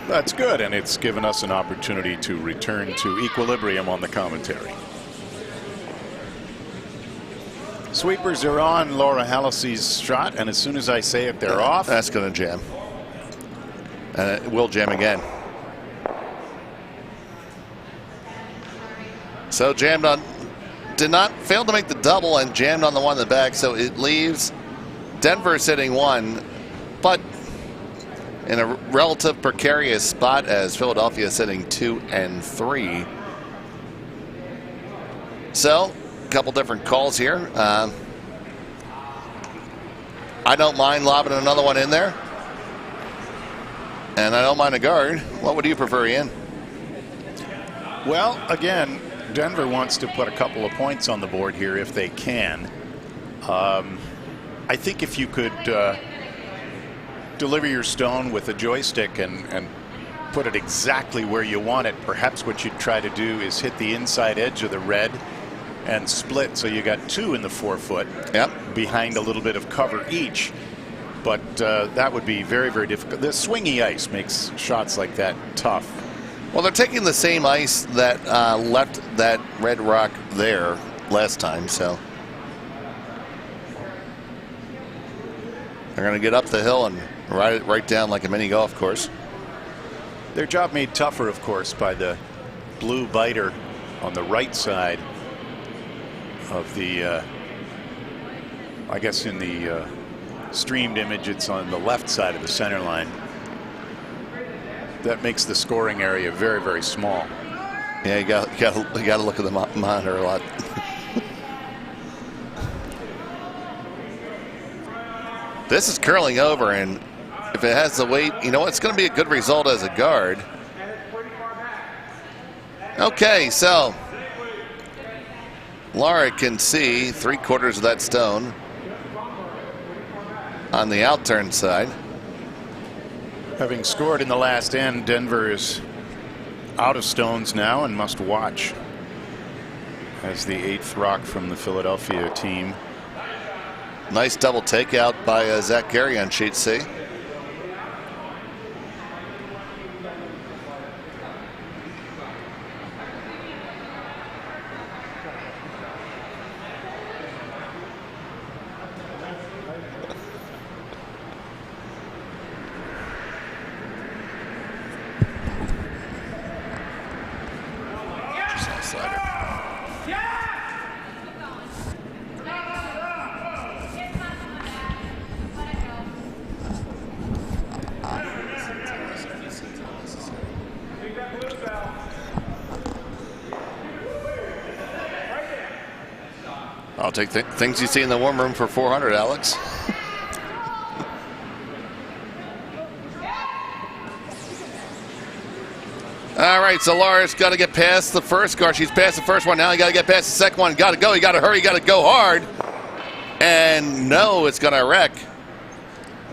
That's good, and it's given us an opportunity to return to equilibrium on the commentary. Sweepers are on Laura Hallisey's shot, and as soon as I say it, they're off. That's going to jam. And it will jam again. So jammed on, failed to make the double and jammed on the one in the back, so it leaves Denver sitting one, but in a relative precarious spot as Philadelphia sitting 2 and 3. So a couple different calls here. I don't mind lobbing another one in there, and I don't mind a guard. What would you prefer, Ian? Well, again, Denver wants to put a couple of points on the board here if they can. I think if you could deliver your stone with a joystick and put it exactly where you want it, perhaps what you'd try to do is hit the inside edge of the red and split, so you got 2 in the forefoot. Yep. Behind a little bit of cover each. But that would be very, very difficult. The swingy ice makes shots like that tough. Well, they're taking the same ice that left that red rock there last time, so they're going to get up the hill and ride it right down like a mini golf course. Their job made tougher, of course, by the blue biter on the right side of the, I guess in the streamed image, it's on the left side of the center line. That makes the scoring area very, very small. Yeah, you got to look at the monitor a lot. This is curling over, and if it has the weight, you know, it's going to be a good result as a guard. Okay, so Laura can see 3/4 of that stone on the outturn side. Having scored in the last end, Denver is out of stones now and must watch as the 8th rock from the Philadelphia team. Nice double takeout by Zach Gary on sheet C. I'll take things you see in the warm room for 400, Alex. All right, so Laura's got to get past the first guard. She's past the first one. Now you got to get past the second one. Got to go. You got to hurry. You got to go hard. And no, it's going to wreck.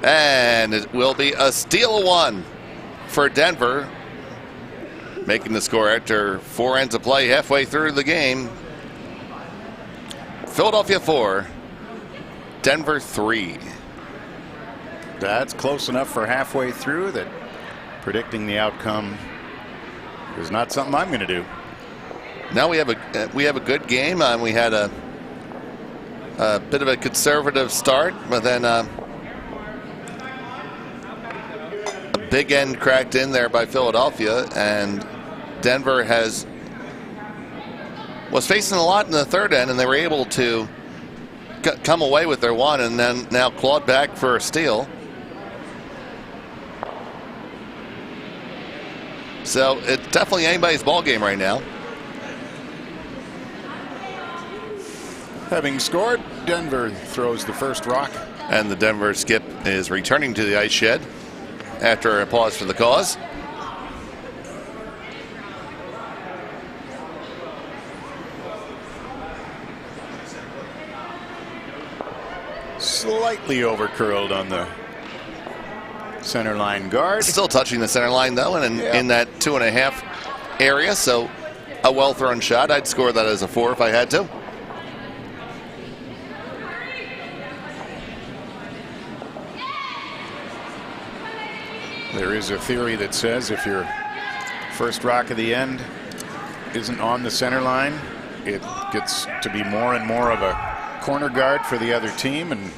And it will be a steal one for Denver, making the score after 4 ends of play halfway through the game. Philadelphia 4, Denver 3. That's close enough for halfway through that predicting the outcome is not something I'm going to do. Now we have a good game. We had a bit of a conservative start, but then a big end cracked in there by Philadelphia, and Denver was facing a lot in the third end, and they were able to come away with their one, and then now clawed back for a steal. So it's definitely anybody's ball game right now. Having scored, Denver throws the first rock. And the Denver skip is returning to the ice shed after a pause for the cause. Slightly over curled on the center line guard. Still touching the center line though, and in that 2.5 area. So a well thrown shot. I'd score that as a 4 if I had to. There is a theory that says if your first rock of the end isn't on the center line, it gets to be more and more of a corner guard for the other team, and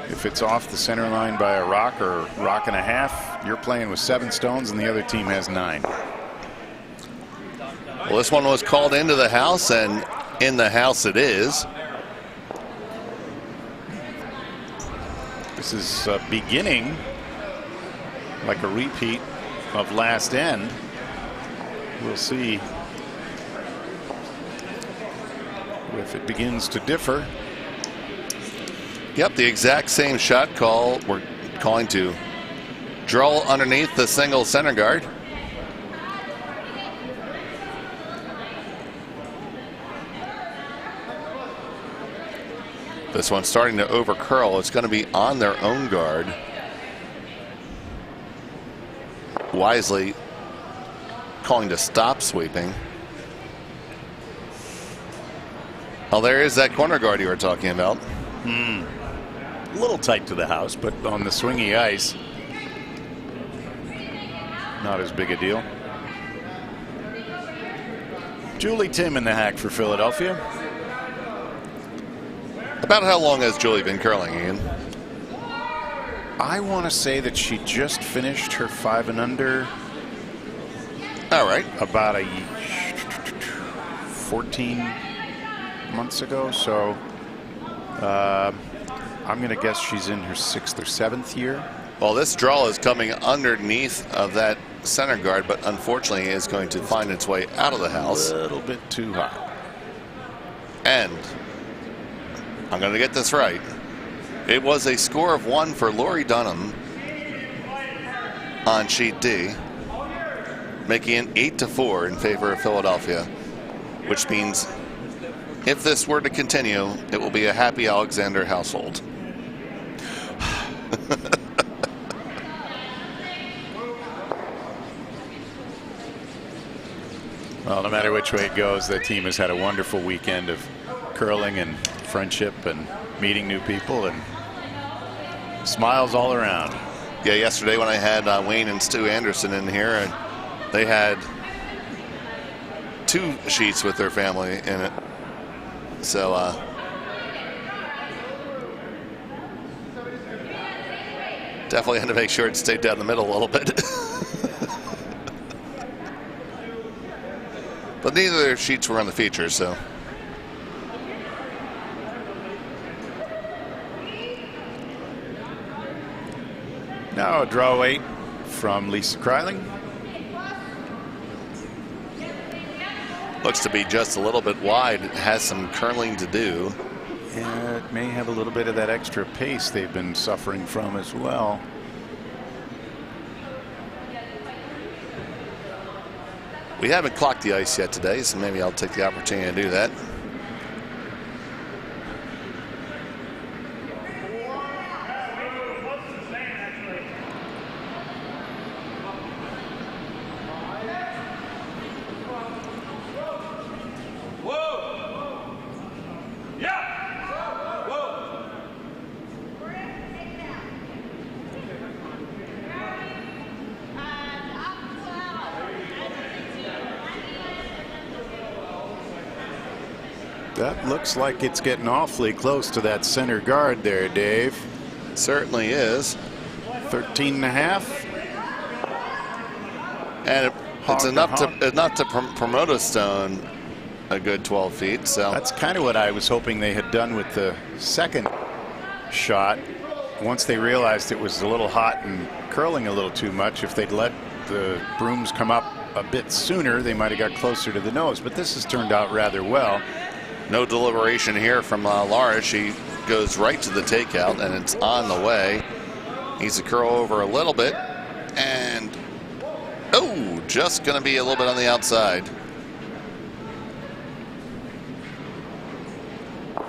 if it's off the center line by a rock or rock and a half, you're playing with 7 stones and the other team has 9. Well, this one was called into the house, and in the house it is. This is beginning like a repeat of last end. We'll see if it begins to differ. Yep, the exact same shot call. We're calling to draw underneath the single center guard. This one's starting to over curl. It's going to be on their own guard. Wisely calling to stop sweeping. Oh, there is that corner guard you were talking about. A little tight to the house, but on the swingy ice, not as big a deal. Julie Tim in the hack for Philadelphia. About how long has Julie been curling, Ian? I want to say that she just finished her 5 and under. All right. About 14 months ago. So I'm going to guess she's in her 6th or 7th year. Well, this draw is coming underneath of that center guard, but unfortunately is going to find its way out of the house. A little bit too hot. And I'm going to get this right. It was a score of 1 for Lori Dunham on sheet D, making it 8-4 in favor of Philadelphia, which means if this were to continue, it will be a happy Alexander household. Well, no matter which way it goes, the team has had a wonderful weekend of curling and friendship and meeting new people and smiles all around. Yeah, yesterday when I had Wayne and Stu Anderson in here, and they had 2 sheets with their family in it. So definitely had to make sure it stayed down the middle a little bit. But neither of their sheets were on the feature, so. Now a draw 8 from Lisa Kreiling. Looks to be just a little bit wide. It has some curling to do. Yeah, it may have a little bit of that extra pace they've been suffering from as well. We haven't clocked the ice yet today, so maybe I'll take the opportunity to do that. That looks like it's getting awfully close to that center guard there, Dave. Certainly is. 13 and a half. And it's enough to promote a stone a good 12 feet. So that's kind of what I was hoping they had done with the second shot. Once they realized it was a little hot and curling a little too much, if they'd let the brooms come up a bit sooner, they might have got closer to the nose, but this has turned out rather well. No deliberation here from Laura. She goes right to the takeout, and it's on the way. Needs to curl over a little bit, and oh, just going to be a little bit on the outside.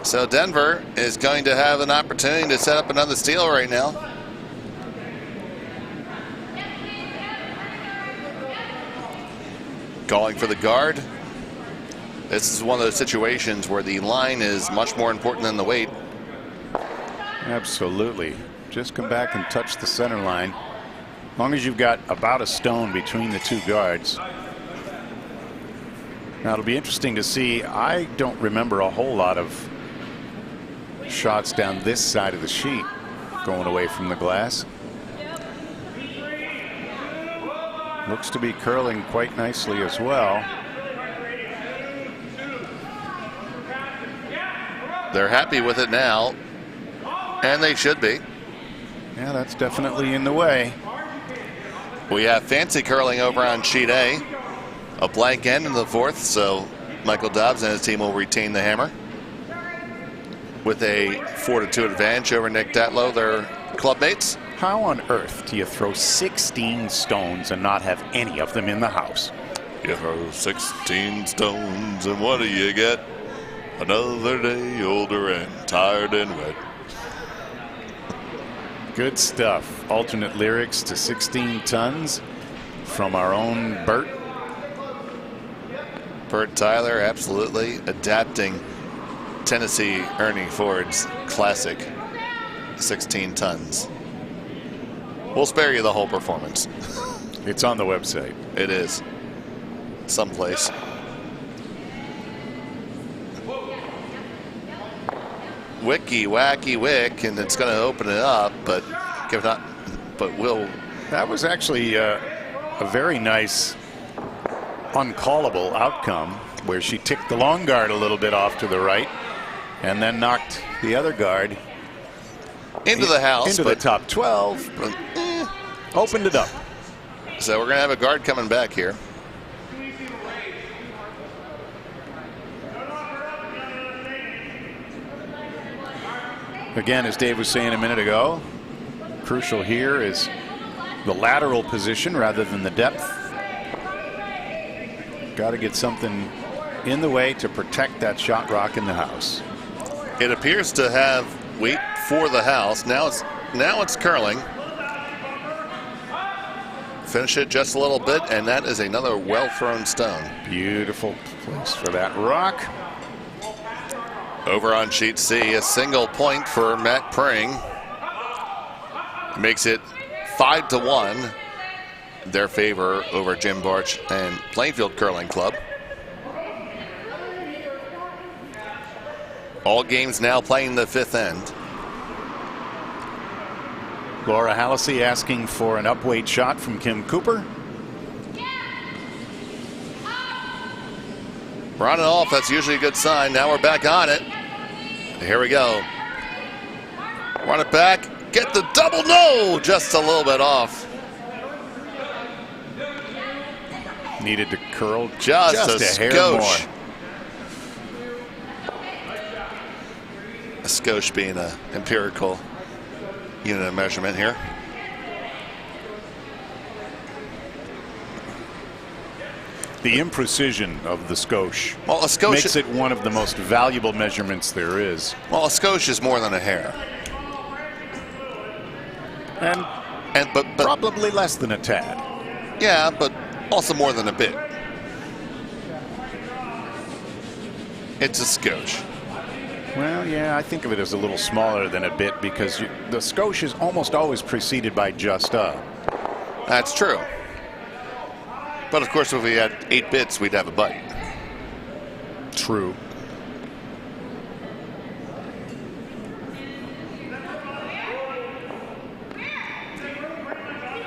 So Denver is going to have an opportunity to set up another steal right now. Calling for the guard. This is one of those situations where the line is much more important than the weight. Absolutely. Just come back and touch the center line. As long as you've got about a stone between the two guards. Now it'll be interesting to see. I don't remember a whole lot of shots down this side of the sheet going away from the glass. Looks to be curling quite nicely as well. They're happy with it now, and they should be. Yeah, that's definitely in the way. We have fancy curling over on sheet A. A blank end in the fourth, so Michael Dobbs and his team will retain the hammer with a 4-2 advantage over Nick Datlow, their clubmates. How on earth do you throw 16 stones and not have any of them in the house? You throw 16 stones, and what do you get? Another day older and tired and wet. Good stuff. Alternate lyrics to 16 tons from our own Bert. Bert Tyler, absolutely adapting Tennessee Ernie Ford's classic 16 tons. We'll spare you the whole performance. It's on the website. It is. Someplace. Wicky wacky wick, and it's going to open it up, but if not, but will. That was actually a very nice uncallable outcome where she ticked the long guard a little bit off to the right and then knocked the other guard into the house, into the top 12, but opened it up. So we're going to have a guard coming back here. Again, as Dave was saying a minute ago, crucial here is the lateral position rather than the depth. Got to get something in the way to protect that shot rock in the house. It appears to have weight for the house. Now it's curling. Finish it just a little bit, and that is another well-thrown stone. Beautiful place for that rock. Over on sheet C, a single point for Matt Pring. Makes it 5-1 in their favor over Jim Barch and Plainfield Curling Club. All games now playing the fifth end. Laura Hallisey asking for an upweight shot from Kim Cooper. We're on and off. That's usually a good sign. Now we're back on it. Here we go. Run it back. Get the double. No, just a little bit off. Needed to curl just a hair skosh. more. A skosh being an empirical unit of measurement here. The imprecision of the skosh, well, a skosh makes it one of the most valuable measurements there is. Well, a skosh is more than a hair. But probably less than a tad. Yeah, but also more than a bit. It's a skosh. Well, yeah, I think of it as a little smaller than a bit because the skosh is almost always preceded by just a. That's true. But of course, if we had 8 bits, we'd have a bite. True.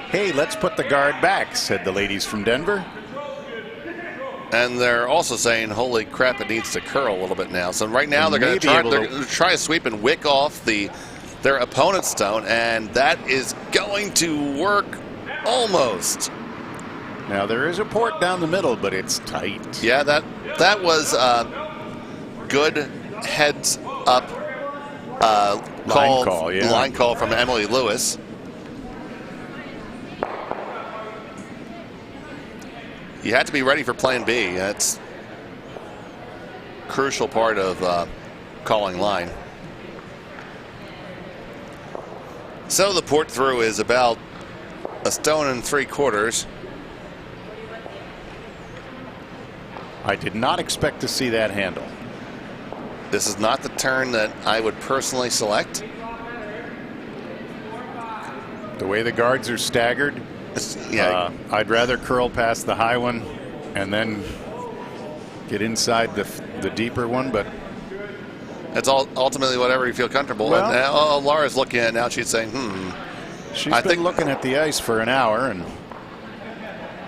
Hey, let's put the guard back, said the ladies from Denver. And they're also saying, holy crap, it needs to curl a little bit now. So right now they're going to try a sweep and wick off their opponent's stone, and that is going to work almost. Now there is a port down the middle, but it's tight. Yeah, that was good heads up line call from Emily Lewis. You had to be ready for plan B. That's a crucial part of calling line. So the port through is about 1 3/4 stones. I did not expect to see that handle. This is not the turn that I would personally select. The way the guards are staggered, I'd rather curl past the high one and then get inside the deeper one, but it's ultimately whatever you feel comfortable. Well, and now, Laura's looking at it now. She's saying, She's been looking at the ice for an hour and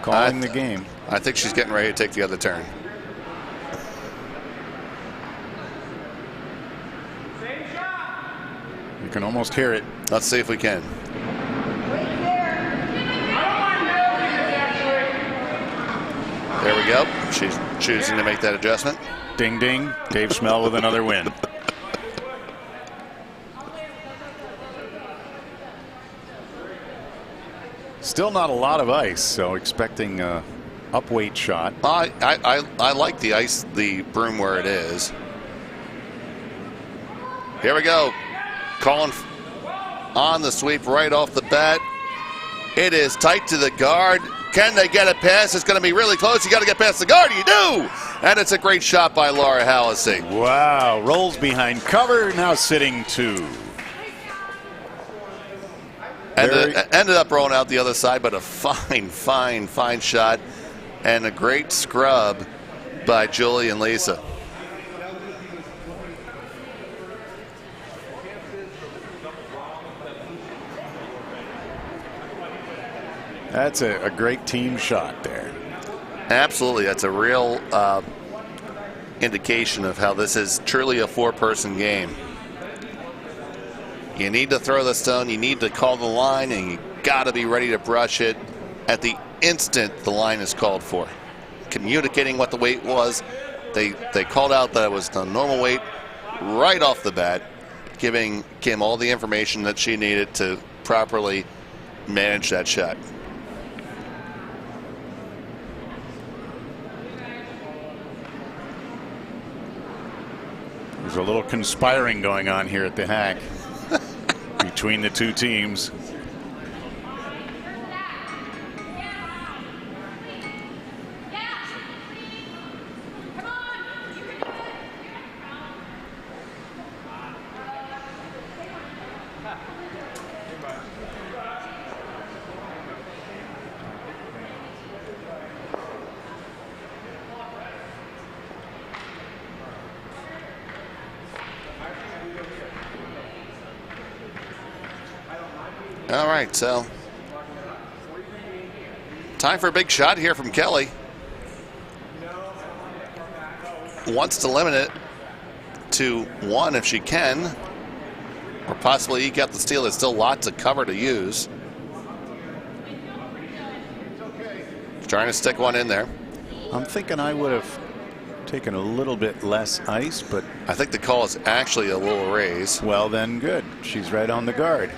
calling the game. I think she's getting ready to take the other turn. You can almost hear it. Let's see if we can. There we go. She's choosing to make that adjustment. Ding, ding. Dave Schmel with another win. Still not a lot of ice, so expecting a upweight shot. I like the ice, the broom where it is. Here we go. Calling on the sweep right off the bat. It is tight to the guard. Can they get it past? It's going to be really close. You got to get past the guard. You do. And it's a great shot by Laura Hallisey. Wow. Rolls behind cover. Now sitting 2. And ended up rolling out the other side, but a fine shot. And a great scrub by Julie and Lisa. That's a great team shot there. Absolutely. That's a real indication of how this is truly a 4-person game. You need to throw the stone, you need to call the line, and you got to be ready to brush it at the instant the line is called for. Communicating what the weight was, they called out that it was the normal weight right off the bat, giving Kim all the information that she needed to properly manage that shot. There's a little conspiring going on here at the Hack between the two teams. All right, so time for a big shot here from Kelly. Wants to limit it to 1 if she can, or possibly eke out the steal. There's still lots of cover to use. Trying to stick one in there. I'm thinking I would have taken a little bit less ice, but I think the call is actually a little raise. Well, then good. She's right on the guard.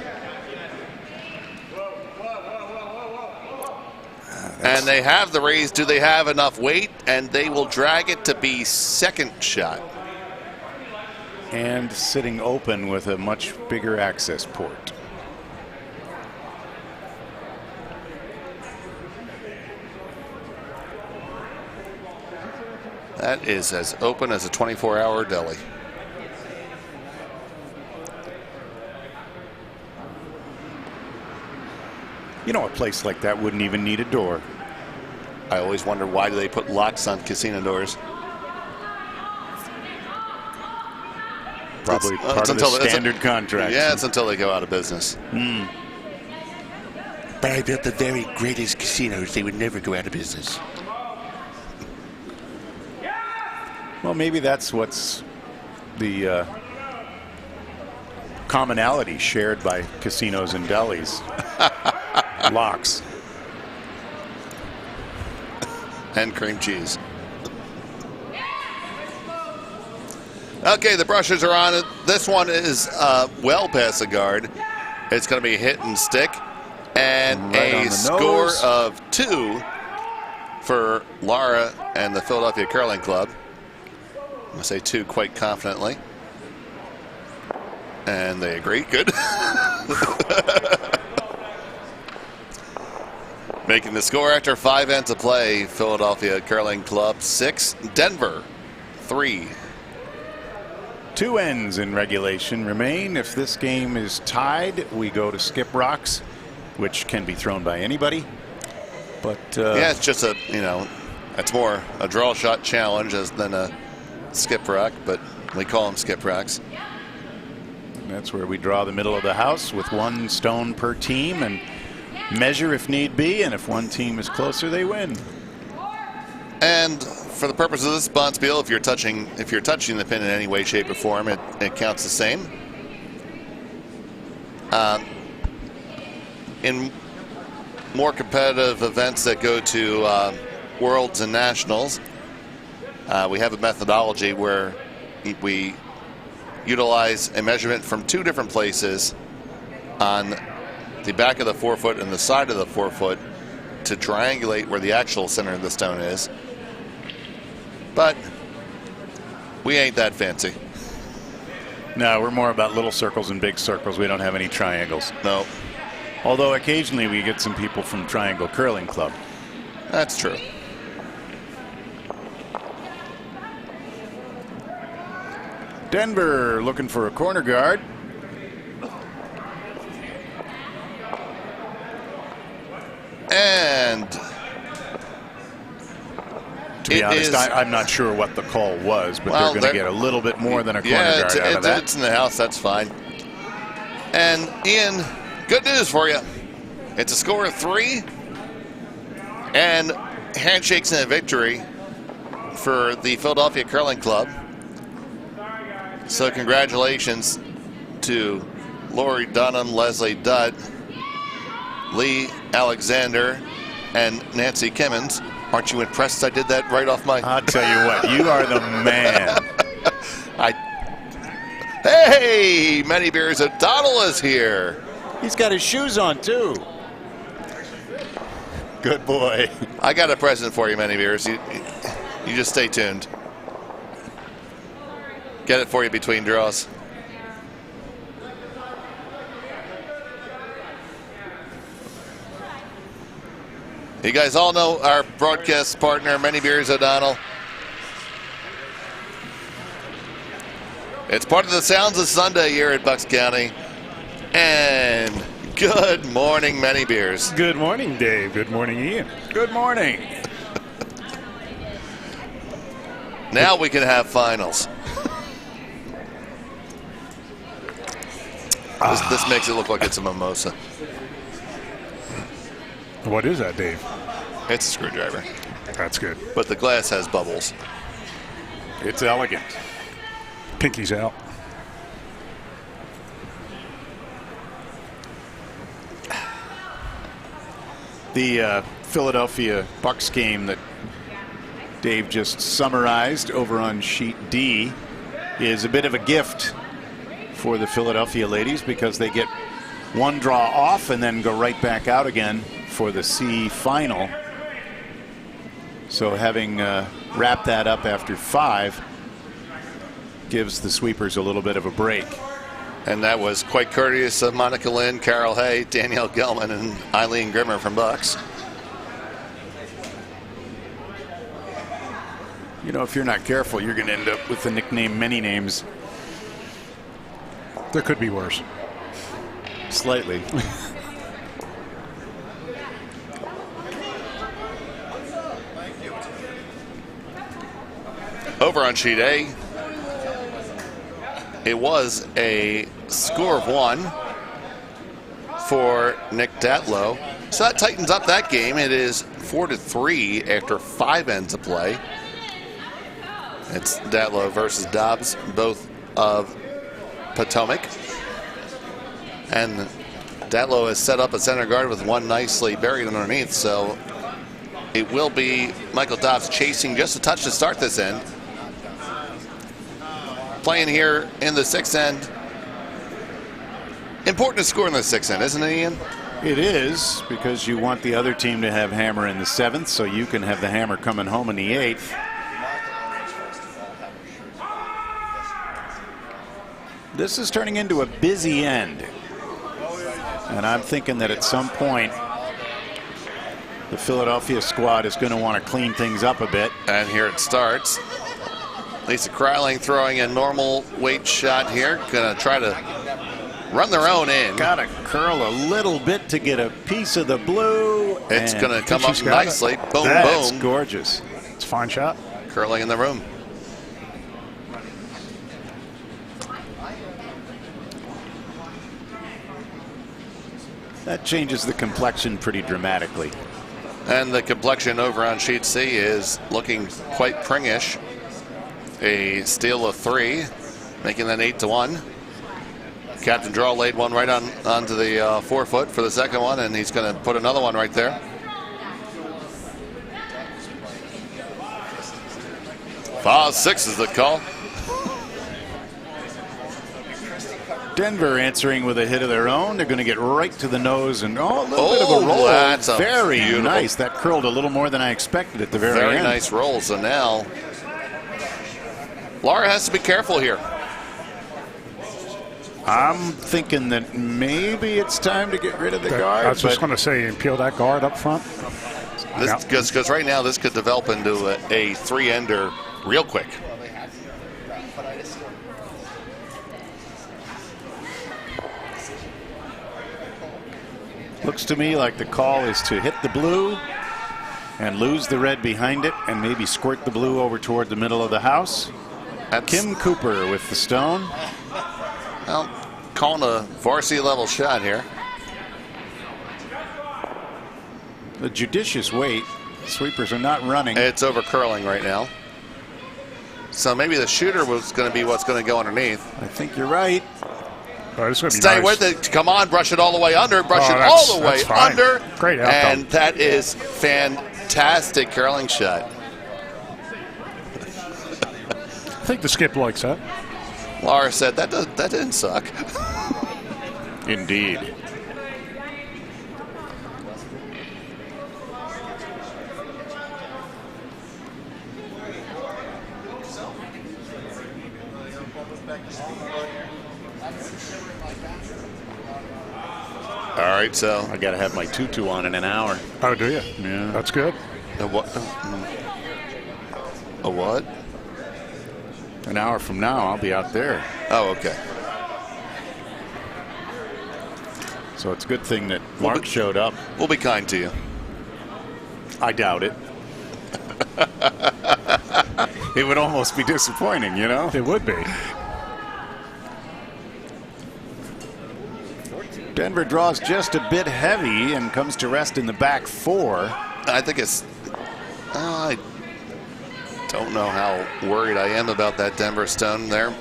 And they have the raise. Do they have enough weight? And they will drag it to be second shot. And sitting open with a much bigger access port. That is as open as a 24-hour deli. You know, a place like that wouldn't even need a door. I always wonder, why do they put locks on casino doors? Probably part of the standard contract. Yeah, it's until they go out of business. But I built the very greatest casinos. They would never go out of business. Well, maybe that's what's the commonality shared by casinos and delis. Locks. and cream cheese. Okay, the brushes are on. This one is well past the guard. It's going to be hit and stick. And Right a score of 2 for Laura and the Philadelphia Curling Club. I'm going to say 2 quite confidently. And they agree. Good. Making the score after 5 ends of play, Philadelphia Curling Club 6, Denver 3. 2 ends in regulation remain. If this game is tied, we go to skip rocks, which can be thrown by anybody. But yeah, it's just a, it's more a draw shot challenge than a skip rock, but we call them skip rocks. That's where we draw the middle of the house with 1 stone per team and measure if need be, and if one team is closer, they win. And for the purpose of this bonspiel, if you're touching the pin in any way, shape, or form, it counts the same. In more competitive events that go to Worlds and Nationals, we have a methodology where we utilize a measurement from 2 different places on the back of the forefoot and the side of the forefoot to triangulate where the actual center of the stone is. But we ain't that fancy. No, we're more about little circles and big circles. We don't have any triangles. No. Although occasionally we get some people from Triangle Curling Club. That's true. Denver looking for a corner guard. And to be honest, I'm not sure what the call was, but they're going to get a little bit more than a corner guard out of that. It's in the house. That's fine. And Ian, good news for you. It's a score of 3, and handshakes and a victory for the Philadelphia Curling Club. So congratulations to Lori Dunham, Leslie Dutt, Lee Alexander, and Nancy Kimmins. Aren't you impressed I did that right off my... I'll tell you what, you are the man. Hey, Many Beers O'Donnell is here. He's got his shoes on, too. Good boy. I got a present for you, Many Beers. You just stay tuned. Get it for you between draws. You guys all know our broadcast partner, Many Beers O'Donnell. It's part of the Sounds of Sunday here at Bucks County. And good morning, Many Beers. Good morning, Dave. Good morning, Ian. Good morning. Now we can have finals. This makes it look like it's a mimosa. What is that, Dave? It's a screwdriver. That's good. But the glass has bubbles. It's elegant. Pinky's out. The Philadelphia Bucks game that Dave just summarized over on sheet D is a bit of a gift for the Philadelphia ladies because they get 1 draw off and then go right back out again for the C final. So having wrapped that up after 5 gives the sweepers a little bit of a break. And that was quite courteous of Monica Lynn, Carol Hay, Danielle Gelman, and Eileen Grimmer from Bucks. You know, if you're not careful, you're going to end up with the nickname Many Names. There could be worse. Slightly. Over on sheet A, it was a score of 1 for Nick Datlow. So that tightens up that game. It is 4-3 after 5 ends of play. It's Datlow versus Dobbs, both of Potomac. And Datlow has set up a center guard with 1 nicely buried underneath. So It will be Michael Dobbs chasing just a touch to start this end. Playing here in the sixth end. Important to score in the sixth end, isn't it, Ian? It is, because you want the other team to have hammer in the seventh, so you can have the hammer coming home in the eighth. This is turning into a busy end. And I'm thinking that at some point, the Philadelphia squad is going to want to clean things up a bit. And here it starts. Lisa Kreiling throwing a normal weight shot here. Going to try to run their own in. Got to curl a little bit to get a piece of the blue. It's going to come up she's got nicely. Boom, That's boom. gorgeous. It's a fine shot. Curling in the room. That changes the complexion pretty dramatically. And the complexion over on sheet C is looking quite pringish. A steal of 3, making that 8-1. Captain Draw laid one right onto the 4-foot for the second one, and he's going to put another one right there. Foul 6 is the call. Denver answering with a hit of their own. They're going to get right to the nose and a little bit of a roll. That's very beautiful. nice. That curled a little more than I expected at the very Very end. nice roll. So now Laura has to be careful here. I'm thinking that maybe it's time to get rid of the guard. I was just but going to say, and peel that guard up front. Because right now this could develop into a 3-ender real quick. looks to me like the call is to hit the blue and lose the red behind it and maybe squirt the blue over toward the middle of the house. Kim Cooper with the stone. Well, calling a varsity level shot here. The judicious weight. Sweepers are not running. It's over curling right now. So maybe the shooter was going to be what's going to go underneath. I think you're right. Oh, this is going to be Stay nice. with it. Come on, brush it all the way under. Brush it that's- all the way that's fine. under. Great outcome. And that is fantastic curling shot. I think the skip likes that. Laura said that didn't suck. Indeed. All right, so I got to have my tutu on in an hour. Oh, do you? Yeah. That's good. a what? A what? An hour from now, I'll be out there. Oh, okay. So it's a good thing that Mark showed up. We'll be kind to you. I doubt it. It would almost be disappointing, you know? It would be. Denver draws just a bit heavy and comes to rest in the back four. I think it's. I don't know how worried I am about that Denver stone there.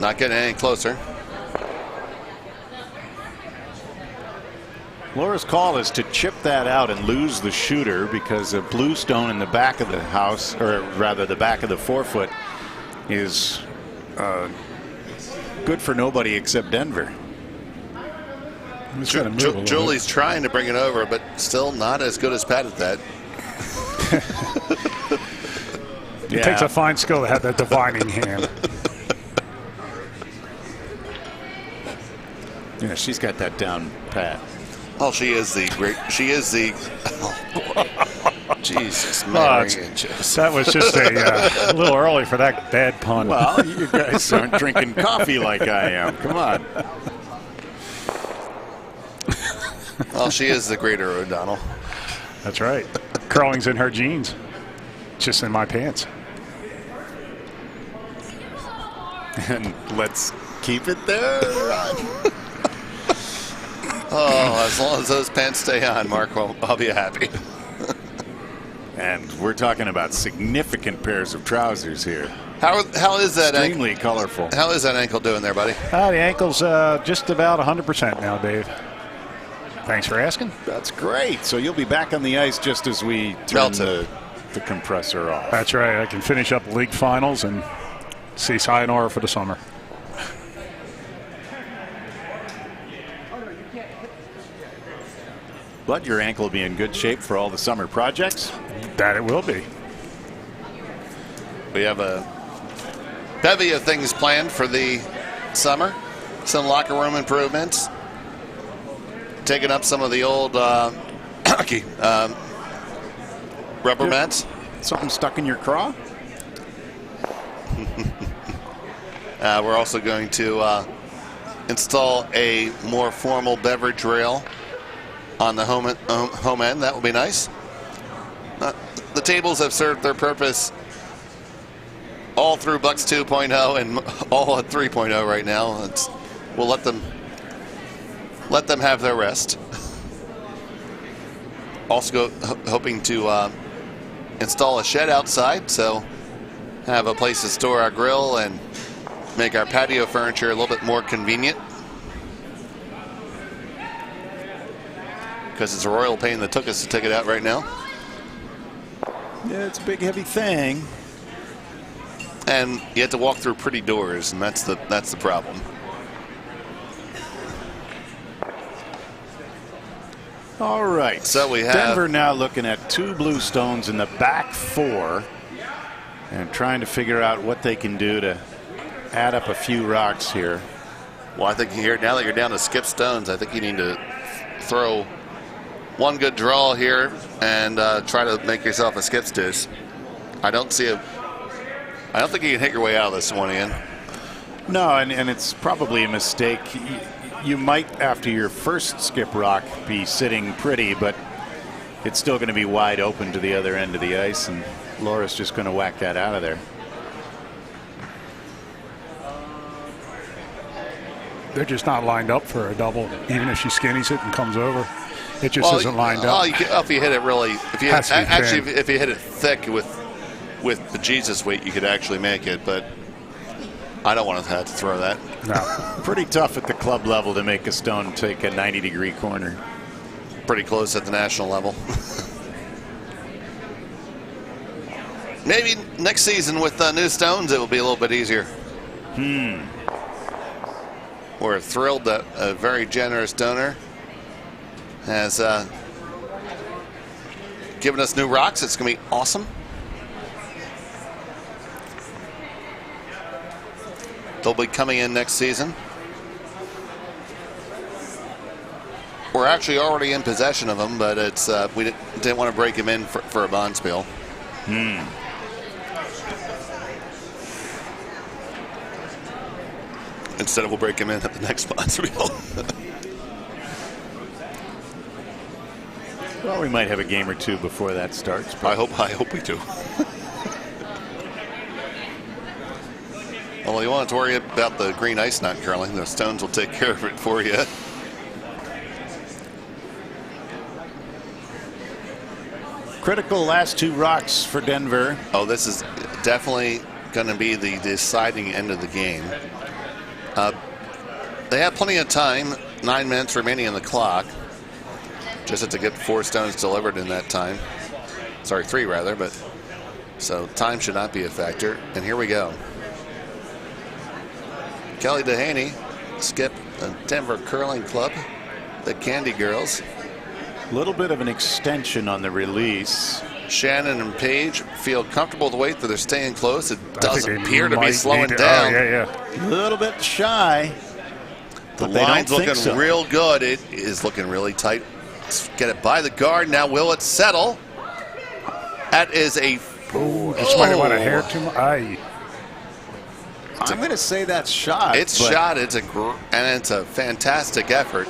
Not getting any closer. Laura's call is to chip that out and lose the shooter because a blue stone in the back of the house, or rather the back of the 4-foot, is good for nobody except Denver. It's gonna move a little Julie's trying to bring it over, but still not as good as Pat at that. It takes a fine skill to have that divining hand. Yeah, she's got that down pat. Oh, she is the great. She is the. Oh, Jesus, Mary and Joseph. That was just a little early for that bad pun. Well, you guys aren't drinking coffee like I am. Come on. Well, she is the greater O'Donnell. That's right. Curling's in her jeans. Just in my pants. And let's keep it there. Oh, as long as those pants stay on, Mark, I'll be happy. And we're talking about significant pairs of trousers here. How is that ankle? Extremely colorful. How is that ankle doing there, buddy? The ankle's just about 100% now, Dave. Thanks for asking. That's great. So you'll be back on the ice just as we turn the compressor off. That's right. I can finish up league finals and see sayonara for the summer. But your ankle will be in good shape for all the summer projects. That it will be. We have a bevy of things planned for the summer. Some locker room improvements. Taking up some of the old rubber mats. Something stuck in your craw? We're also going to install a more formal beverage rail on the home end. That will be nice. The tables have served their purpose all through Bucks 2.0 and all at 3.0 right now. We'll let them have their rest. Also hoping to install a shed outside, so have a place to store our grill and make our patio furniture a little bit more convenient. Because it's a royal pain that took us to take it out right now. Yeah, it's a big, heavy thing. And you have to walk through pretty doors, and that's the problem. All right. So we have Denver now looking at 2 blue stones in the back 4 and trying to figure out what they can do to add up a few rocks here. Well, I think now that you're down to skip stones, I think you need to throw one good draw here and try to make yourself a skip deuce. I don't think you can hit your way out of this one, Ian. No, and it's probably a mistake. You might, after your first skip rock, be sitting pretty, but it's still going to be wide open to the other end of the ice, and Laura's just going to whack that out of there. They're just not lined up for a double, even if she skinnies it and comes over. It just isn't lined up. If you hit it really, if you hit it thick with the Jesus weight, you could actually make it, but I don't want to have to throw that. No. Pretty tough at the club level to make a stone take a 90-degree corner. Pretty close at the national level. Maybe next season with new stones, it will be a little bit easier. We're thrilled that a very generous donor has given us new rocks. It's going to be awesome. They'll be coming in next season. We're actually already in possession of them, but it's we didn't want to break them in for a bond spiel. Instead, we'll break them in at the next bond spiel. Well, we might have a game or two before that starts. I hope we do. Well, you want to worry about the green ice not curling. The stones will take care of it for you. Critical last 2 rocks for Denver. Oh, this is definitely going to be the deciding end of the game. They have plenty of time, 9 minutes remaining on the clock. Just have to get 4 stones delivered in that time. Sorry, 3 rather, but so time should not be a factor. And here we go. Kelly Dehaney, skip Denver Curling Club, the Candy Girls. A little bit of an extension on the release. Shannon and Paige feel comfortable with the weight, that they're staying close. It does appear to be slowing down. A little bit shy. The line's looking real good. It is looking really tight. Let's get it by the guard. Now will it settle? That is a... Just might have went a hair too much. I'm going to say that's shot. It's shot. It's a fantastic effort.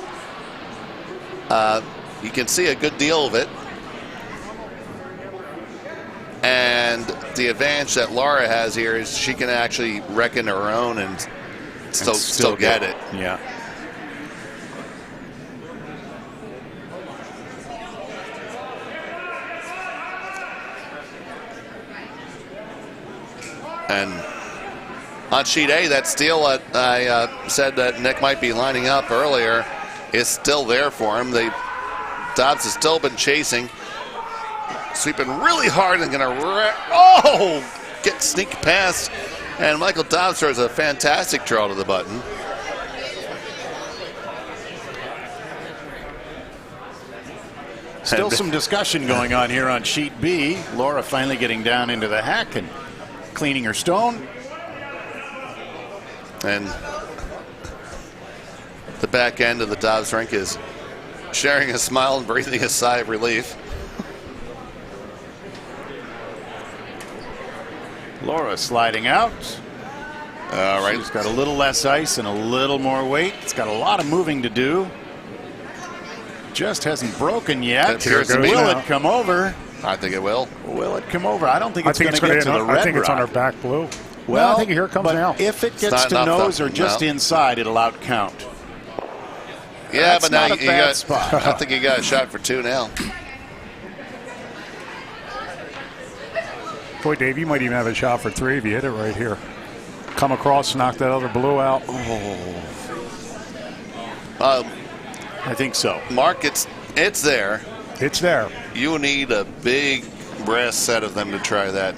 You can see a good deal of it. And the advantage that Laura has here is she can actually reckon her own and still get it. Yeah. And on sheet A, that steal that I said that Nick might be lining up earlier is still there for him. They Dobbs has still been chasing. Sweeping really hard and going to get sneak past. And Michael Dobbs throws a fantastic draw to the button. Still some discussion going on here on sheet B. Laura finally getting down into the hack and cleaning her stone. And the back end of the Dobbs rink is sharing a smile and breathing a sigh of relief. Laura sliding out. All right. She's got a little less ice and a little more weight. It's got a lot of moving to do. Just hasn't broken yet. It appears to be Will now. it come over? I think it will. Will it come over? I don't think I it's think going it's to get to the red I think it's on rock. her back blue. Well, I think here it comes but now. if it gets not to enough, nose though. or just No. inside, it'll out count. Yeah, That's but now not a you bad got. spot. I think you got a shot for 2 now. Boy, Dave, you might even have a shot for 3 if you hit it right here. Come across, knock that other blue out. I think so. Mark, it's there. It's there. You need a big brass set of them to try that.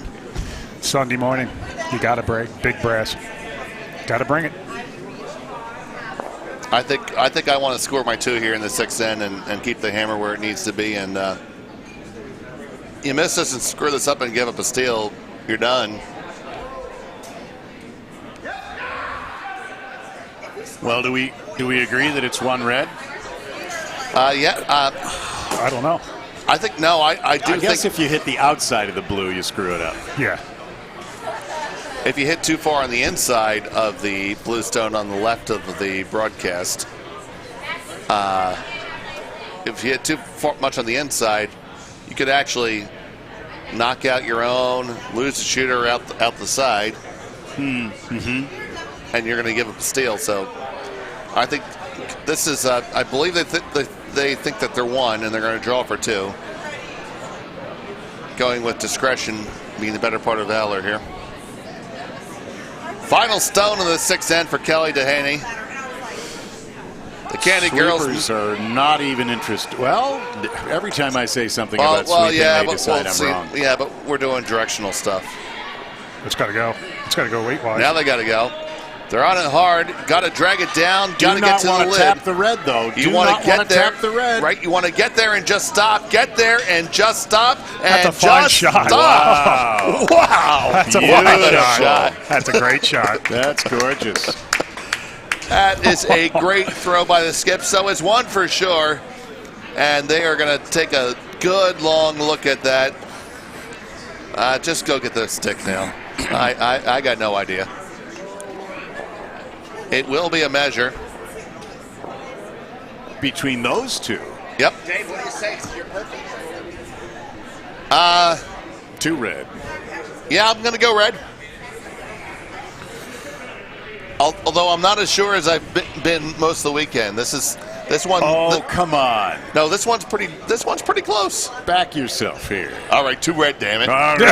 Sunday morning, you got to break big brass. Got to bring it. I think I want to score my 2 here in the 6th end and keep the hammer where it needs to be. And you miss this and screw this up and give up a steal, you're done. Well, do we agree that it's 1 red? Yeah. I don't know. I think no. I do I guess think if you hit the outside of the blue, you screw it up. Yeah. if you hit too far on the inside of the blue stone on the left of the broadcast, if you hit too much on the inside, you could actually knock out your own, lose the shooter out the side, and you're going to give up a steal. So I think this is, I believe they think that they're 1 and they're going to draw for 2. Going with discretion being the better part of valor here. Final stone in the 6th end for Kelly Dehaney. The Candy Girls Sweepers are not even interested. Well, every time I say something about sweeping, they decide I'm wrong. Yeah, but we're doing directional stuff. It's got to go. It's got to go weight-wise. Now they got to go. They're on it hard. Got to drag it down. Got to get to the lid. Do not want to tap the red, though. You want to get there, tap the red. right? You want to get there and just stop. Get there and just stop. That's And a fine just shot. Stop. Wow. That's a What fine a shot. shot. That's a great shot. That's gorgeous. That is a great throw by the Skip. So it's 1 for sure. And they are going to take a good long look at that. Just go get the stick now. I got no idea. It will be a measure. Between those two. Yep. Dave, what do you say? You're perfect. 2 red. Yeah, I'm going to go red. Although I'm not as sure as I've been most of the weekend. This one. Oh, come on. No, this one's pretty close. Back yourself here. All right, 2 red, damn it. All right.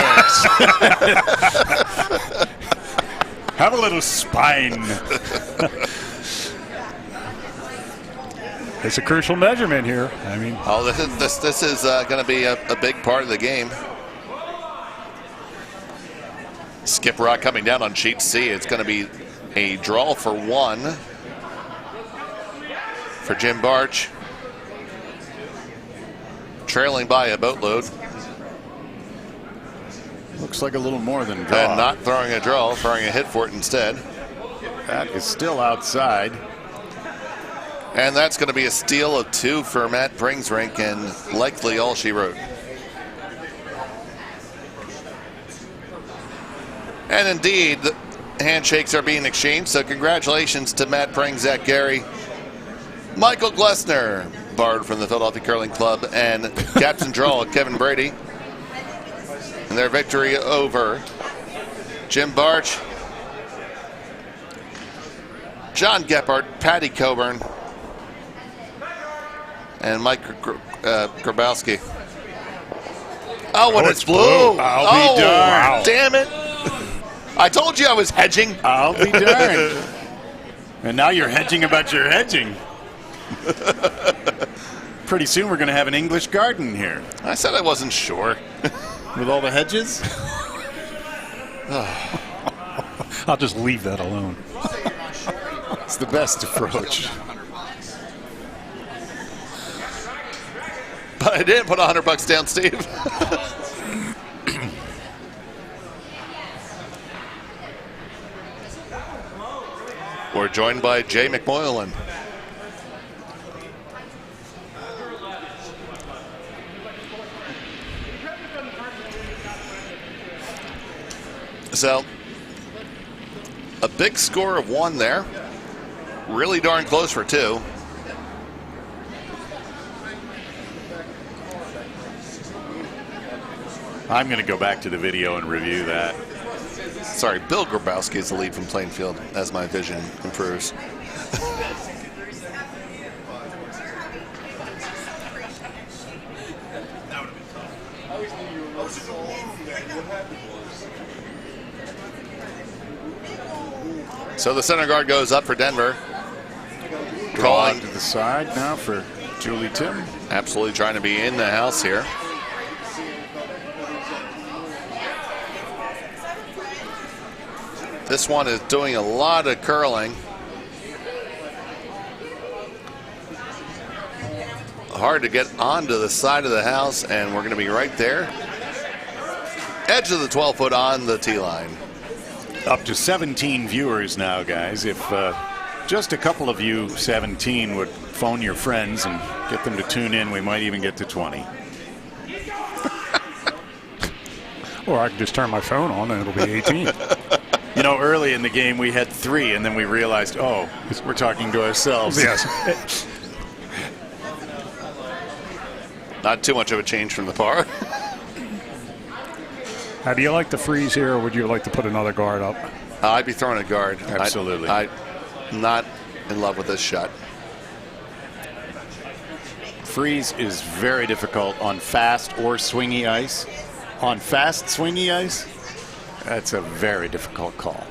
Have a little spine. It's a crucial measurement here. I mean, Oh, this is going to be a big part of the game. Skip Rock coming down on sheet C. It's going to be a draw for 1 for Jim Barch. Trailing by a boatload. Looks like a little more than draw. And not throwing a draw, throwing a hit for it instead. That is still outside. And that's going to be a steal of 2 for Matt Bringsrink, and likely all she wrote. And indeed, the handshakes are being exchanged, so congratulations to Matt Pring, Zach Gary, Michael Glessner, Bard from the Philadelphia Curling Club, and Captain Draw, Kevin Brady. And their victory over Jim Barch, John Gephardt, Patty Coburn, and Mike Grabowski. Oh, and it's blue. I'll be darned. Damn it. I told you I was hedging. I'll be darned. And now you're hedging about your hedging. pretty soon we're going to have an English garden here. I said I wasn't sure. With all the hedges? I'll just leave that alone. It's the best approach. But I didn't put $100 down, Steve. We're joined by Jay McMoylan. So, a big score of 1 there. Really darn close for 2. I'm going to go back to the video and review that. Sorry, Bill Grabowski is the lead from Plainfield as my vision improves. So the center guard goes up for Denver. Draw Calling to the side now for Julie Tim. Absolutely trying to be in the house here. This one is doing a lot of curling. Hard to get onto the side of the house, and we're going to be right there. Edge of the 12-foot on the tee line. Up to 17 viewers now, guys. If just a couple of you 17 would phone your friends and get them to tune in, we might even get to 20. Or I can just turn my phone on and it'll be 18. You know, early in the game we had 3, and then we realized, oh, we're talking to ourselves. Yes. Not too much of a change from the par. How do you like the freeze here, or would you like to put another guard up? I'd be throwing a guard. Absolutely. I'm not in love with this shot. Freeze is very difficult on fast or swingy ice. On fast swingy ice, that's a very difficult call.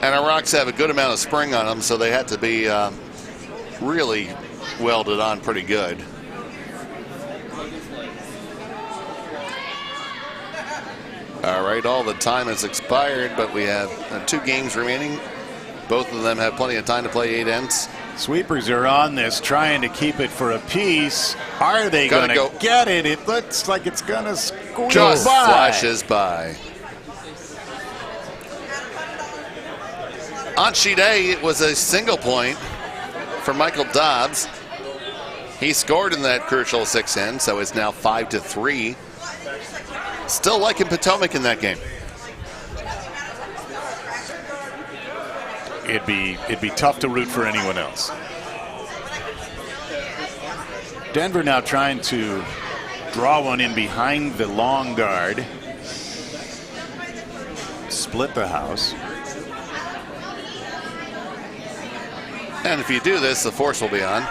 And our rocks have a good amount of spring on them, so they had to be really welded on pretty good. All right, all the time has expired, but we have 2 games remaining. Both of them have plenty of time to play 8 ends. Sweepers are on this, trying to keep it for a piece. Are they Gonna going go. to get it? It looks like it's going to squeeze Just by. flashes by. On sheet A, it was a single point for Michael Dobbs. He scored in that crucial 6 end, so it's now 5-3. Still liking Potomac in that game. It'd be tough to root for anyone else. Denver now trying to draw one in behind the long guard. Split the house. And if you do this, the force will be on.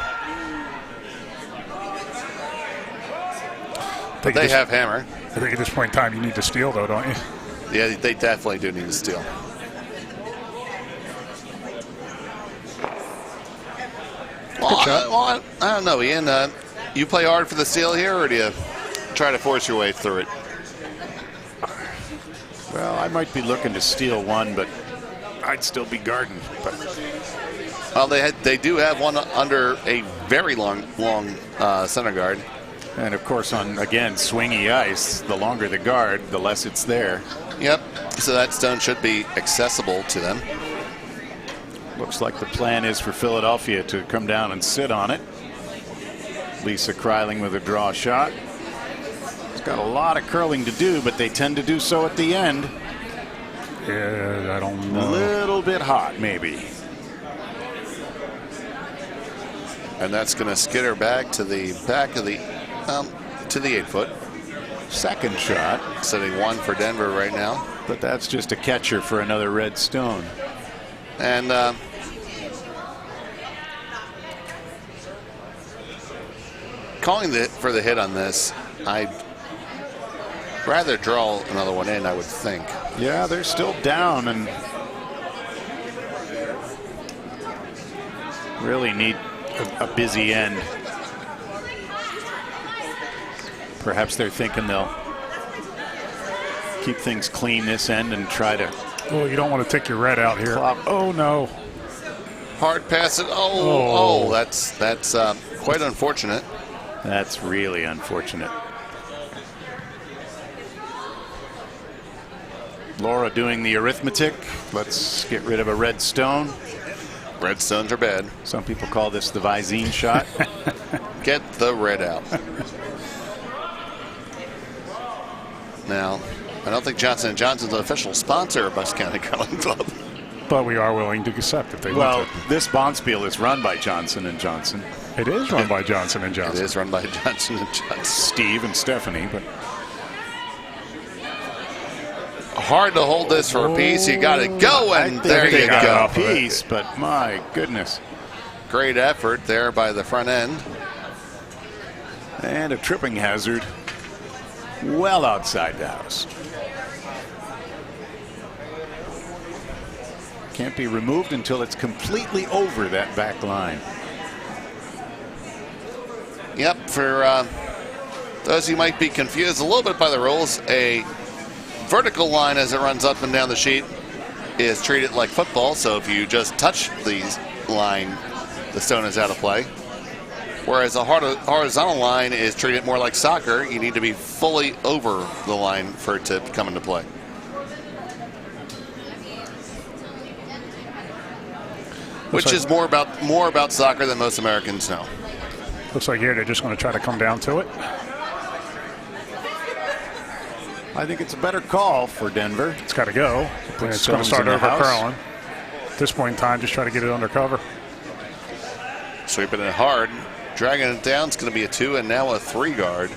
But they have hammer. I think at this point in time you need to steal, though, don't you? Yeah, they definitely do need to steal. Well, I don't know, Ian. You play hard for the steal here, or do you try to force your way through it? Well, I might be looking to steal one, but I'd still be guarding. But well, they do have one under a very long center guard. And of course, on again swingy ice, the longer the guard, the less it's there. Yep. So that stone should be accessible to them. Looks like the plan is for Philadelphia to come down and sit on it. Lisa Kreiling with a draw shot. It's got a lot of curling to do, but they tend to do so at the end. Yeah, I don't A know. little bit hot, maybe. And that's going to skid her back to the back of the to the 8-foot. Second shot. Sitting 1 for Denver right now. But that's just a catcher for another red stone. And calling for the hit on this, I'd rather draw another one in, I would think. Yeah, they're still down and really need a busy end. Perhaps they're thinking they'll keep things clean this end and try to. Oh, you don't want to take your red out here. Oh, no. Hard pass it. Oh, that's quite unfortunate. That's really unfortunate. Laura doing the arithmetic. Let's get rid of a red stone. Red stones are bad. Some people call this the Visine shot. Get the red out. Now, I don't think Johnson & Johnson's an official sponsor of Bucks County Curling Club. But we are willing to accept if they Well, want to. this Bonspiel is run by Johnson & Johnson. It is run by Johnson & Johnson. It is run by Johnson & Johnson. Steve and Stephanie, but Hard to hold this for a piece. You got to go, and there you got go. a piece, but my goodness. Great effort there by the front end. And a tripping hazard well outside the house. Can't be removed until it's completely over that back line. Yep, for those who might be confused a little bit by the rules, a vertical line as it runs up and down the sheet is treated like football. So if you just touch the line, the stone is out of play. Whereas a horizontal line is treated more like soccer. You need to be fully over the line for it to come into play. Which is more about soccer than most Americans know. Looks like here they're just going to try to come down to it. I think it's a better call for Denver. It's got to go. And it's going to stones start in the over house. curling. At this point in time, just try to get it under cover. Sweeping it hard, dragging it down. It's going to be a 2 and now a 3 guard.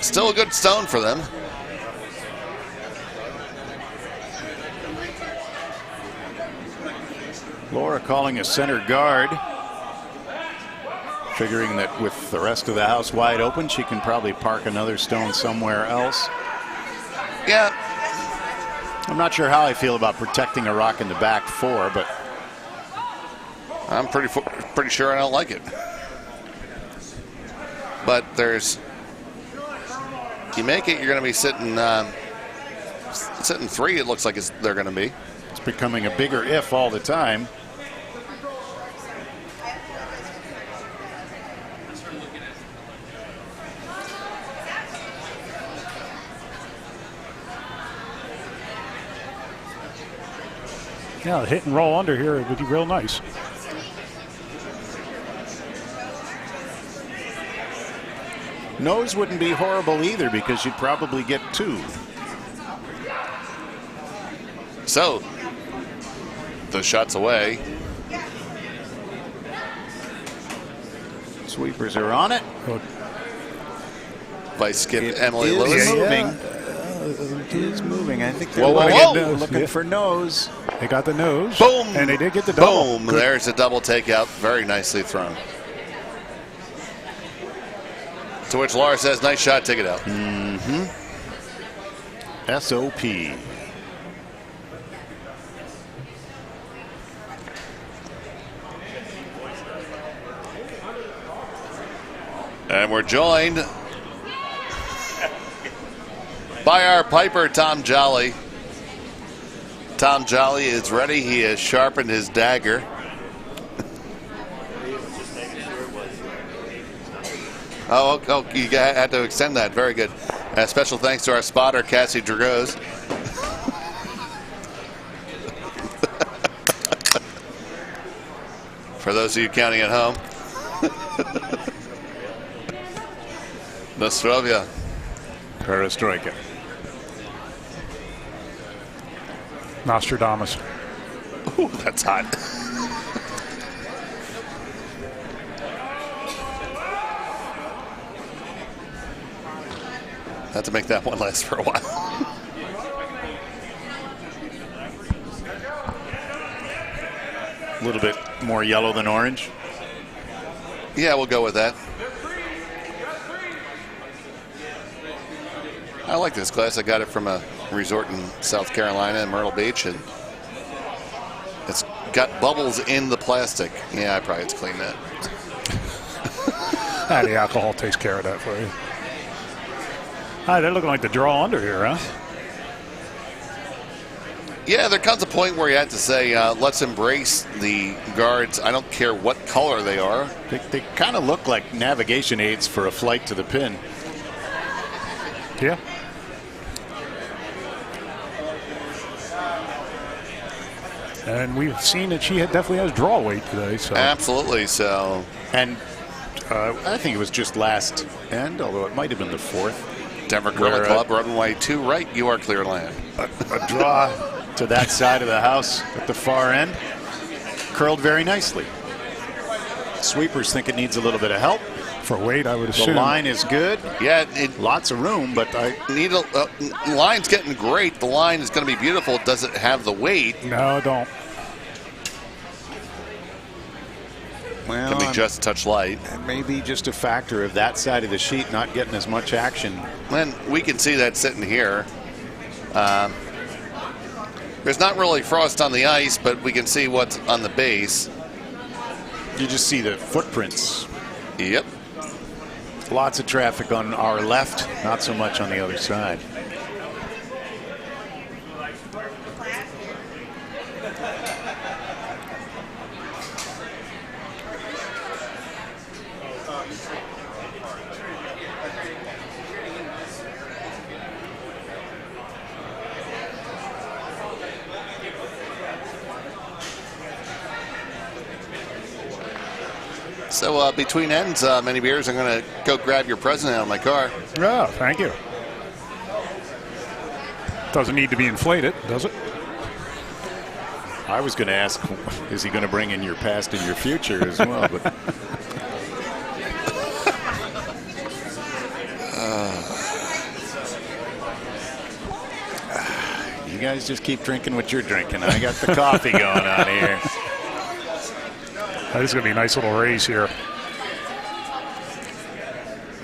Still a good stone for them. Laura calling a center guard, figuring that with the rest of the house wide open, she can probably park another stone somewhere else. Yeah, I'm not sure how I feel about protecting a rock in the back 4, but I'm pretty sure I don't like it. But you make it, you're going to be sitting 3. It looks like they're going to be. it's becoming a bigger if all the time. Yeah, the hit and roll under here would be real nice. Nose wouldn't be horrible either because you'd probably get 2. So, the shot's away. Sweepers are on it. By Skip It Emily is Lewis. moving. It is moving. I think they're Whoa, whoa, looking, whoa. looking for nose. They got the nose. Boom! And they did get the double. Boom! There's a double takeout. Very nicely thrown. To which Laura says, nice shot, take it out. SOP. And we're joined by our piper, Tom Jolly. Tom Jolly is ready. He has sharpened his dagger. Oh, you had to extend that. Very good. Special thanks to our spotter, Cassie Dragos. For those of you counting at home. Nostrovia. Perestroika. Nostradamus. Ooh, that's hot. Had to make that one last for a while. A little bit more yellow than orange. Yeah, we'll go with that. I like this glass. I got it from a resort in South Carolina in Myrtle Beach, and it's got bubbles in the plastic. Yeah, I probably had to clean that. The alcohol takes care of that for you. Hi, they're looking like the draw under here, huh? Yeah, there comes a point where you have to say, let's embrace the guards. I don't care what color they are. They kind of look like navigation aids for a flight to the pin. Yeah. And we've seen that she definitely has draw weight today. So Absolutely. So, And I think it was just last end, although it might have been the fourth. Denver Curling Where, Club, runway 2 right, you are clear land. A draw to that side of the house at the far end. Curled very nicely. Sweepers think it needs a little bit of help. for weight, I would The assume. line is good. Yeah, Lots of room, but line's getting great. The line is going to be beautiful. Does it have the weight? No, don't. well, Can be just a touch light. it may be just a factor of that side of the sheet not getting as much action. And we can see that sitting here. There's not really frost on the ice, but we can see what's on the base. You just see the footprints. Yep. Lots of traffic on our left, not so much on the other side. So between ends, many beers, I'm going to go grab your present out of my car. Oh, thank you. Doesn't need to be inflated, does it? I was going to ask, is he going to bring in your past and your future as well? But you guys just keep drinking what you're drinking. I got the coffee going on here. That is going to be a nice little raise here.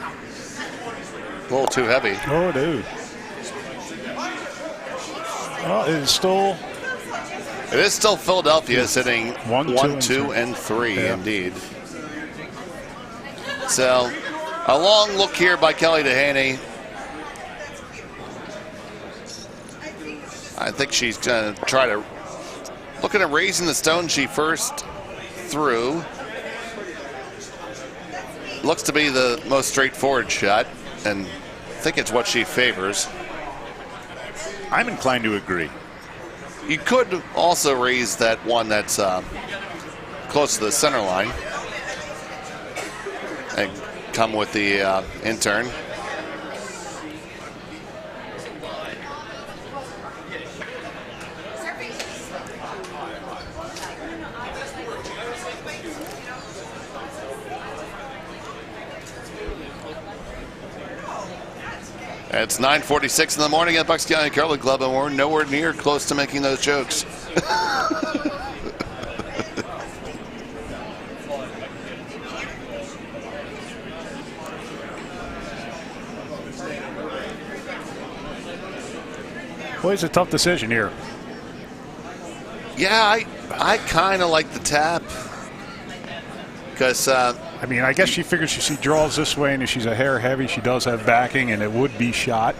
A little too heavy. Oh, dude. Oh, it is still It is still Philadelphia sitting 1, 2, and 3, Yeah. indeed. So a long look here by Kelly Dehaney. I think she's going to try to looking at raising the stone she first threw. Looks to be the most straightforward shot, and I think it's what she favors. I'm inclined to agree. You could also raise that one that's close to the center line and come with the intern. It's 9:46 in the morning at Bucks County Curling Club, and we're nowhere near close to making those jokes. Well, it's a tough decision here. Yeah, I kind of like the tap because I mean, I guess she figures if she draws this way and if she's a hair heavy, she does have backing and it would be shot.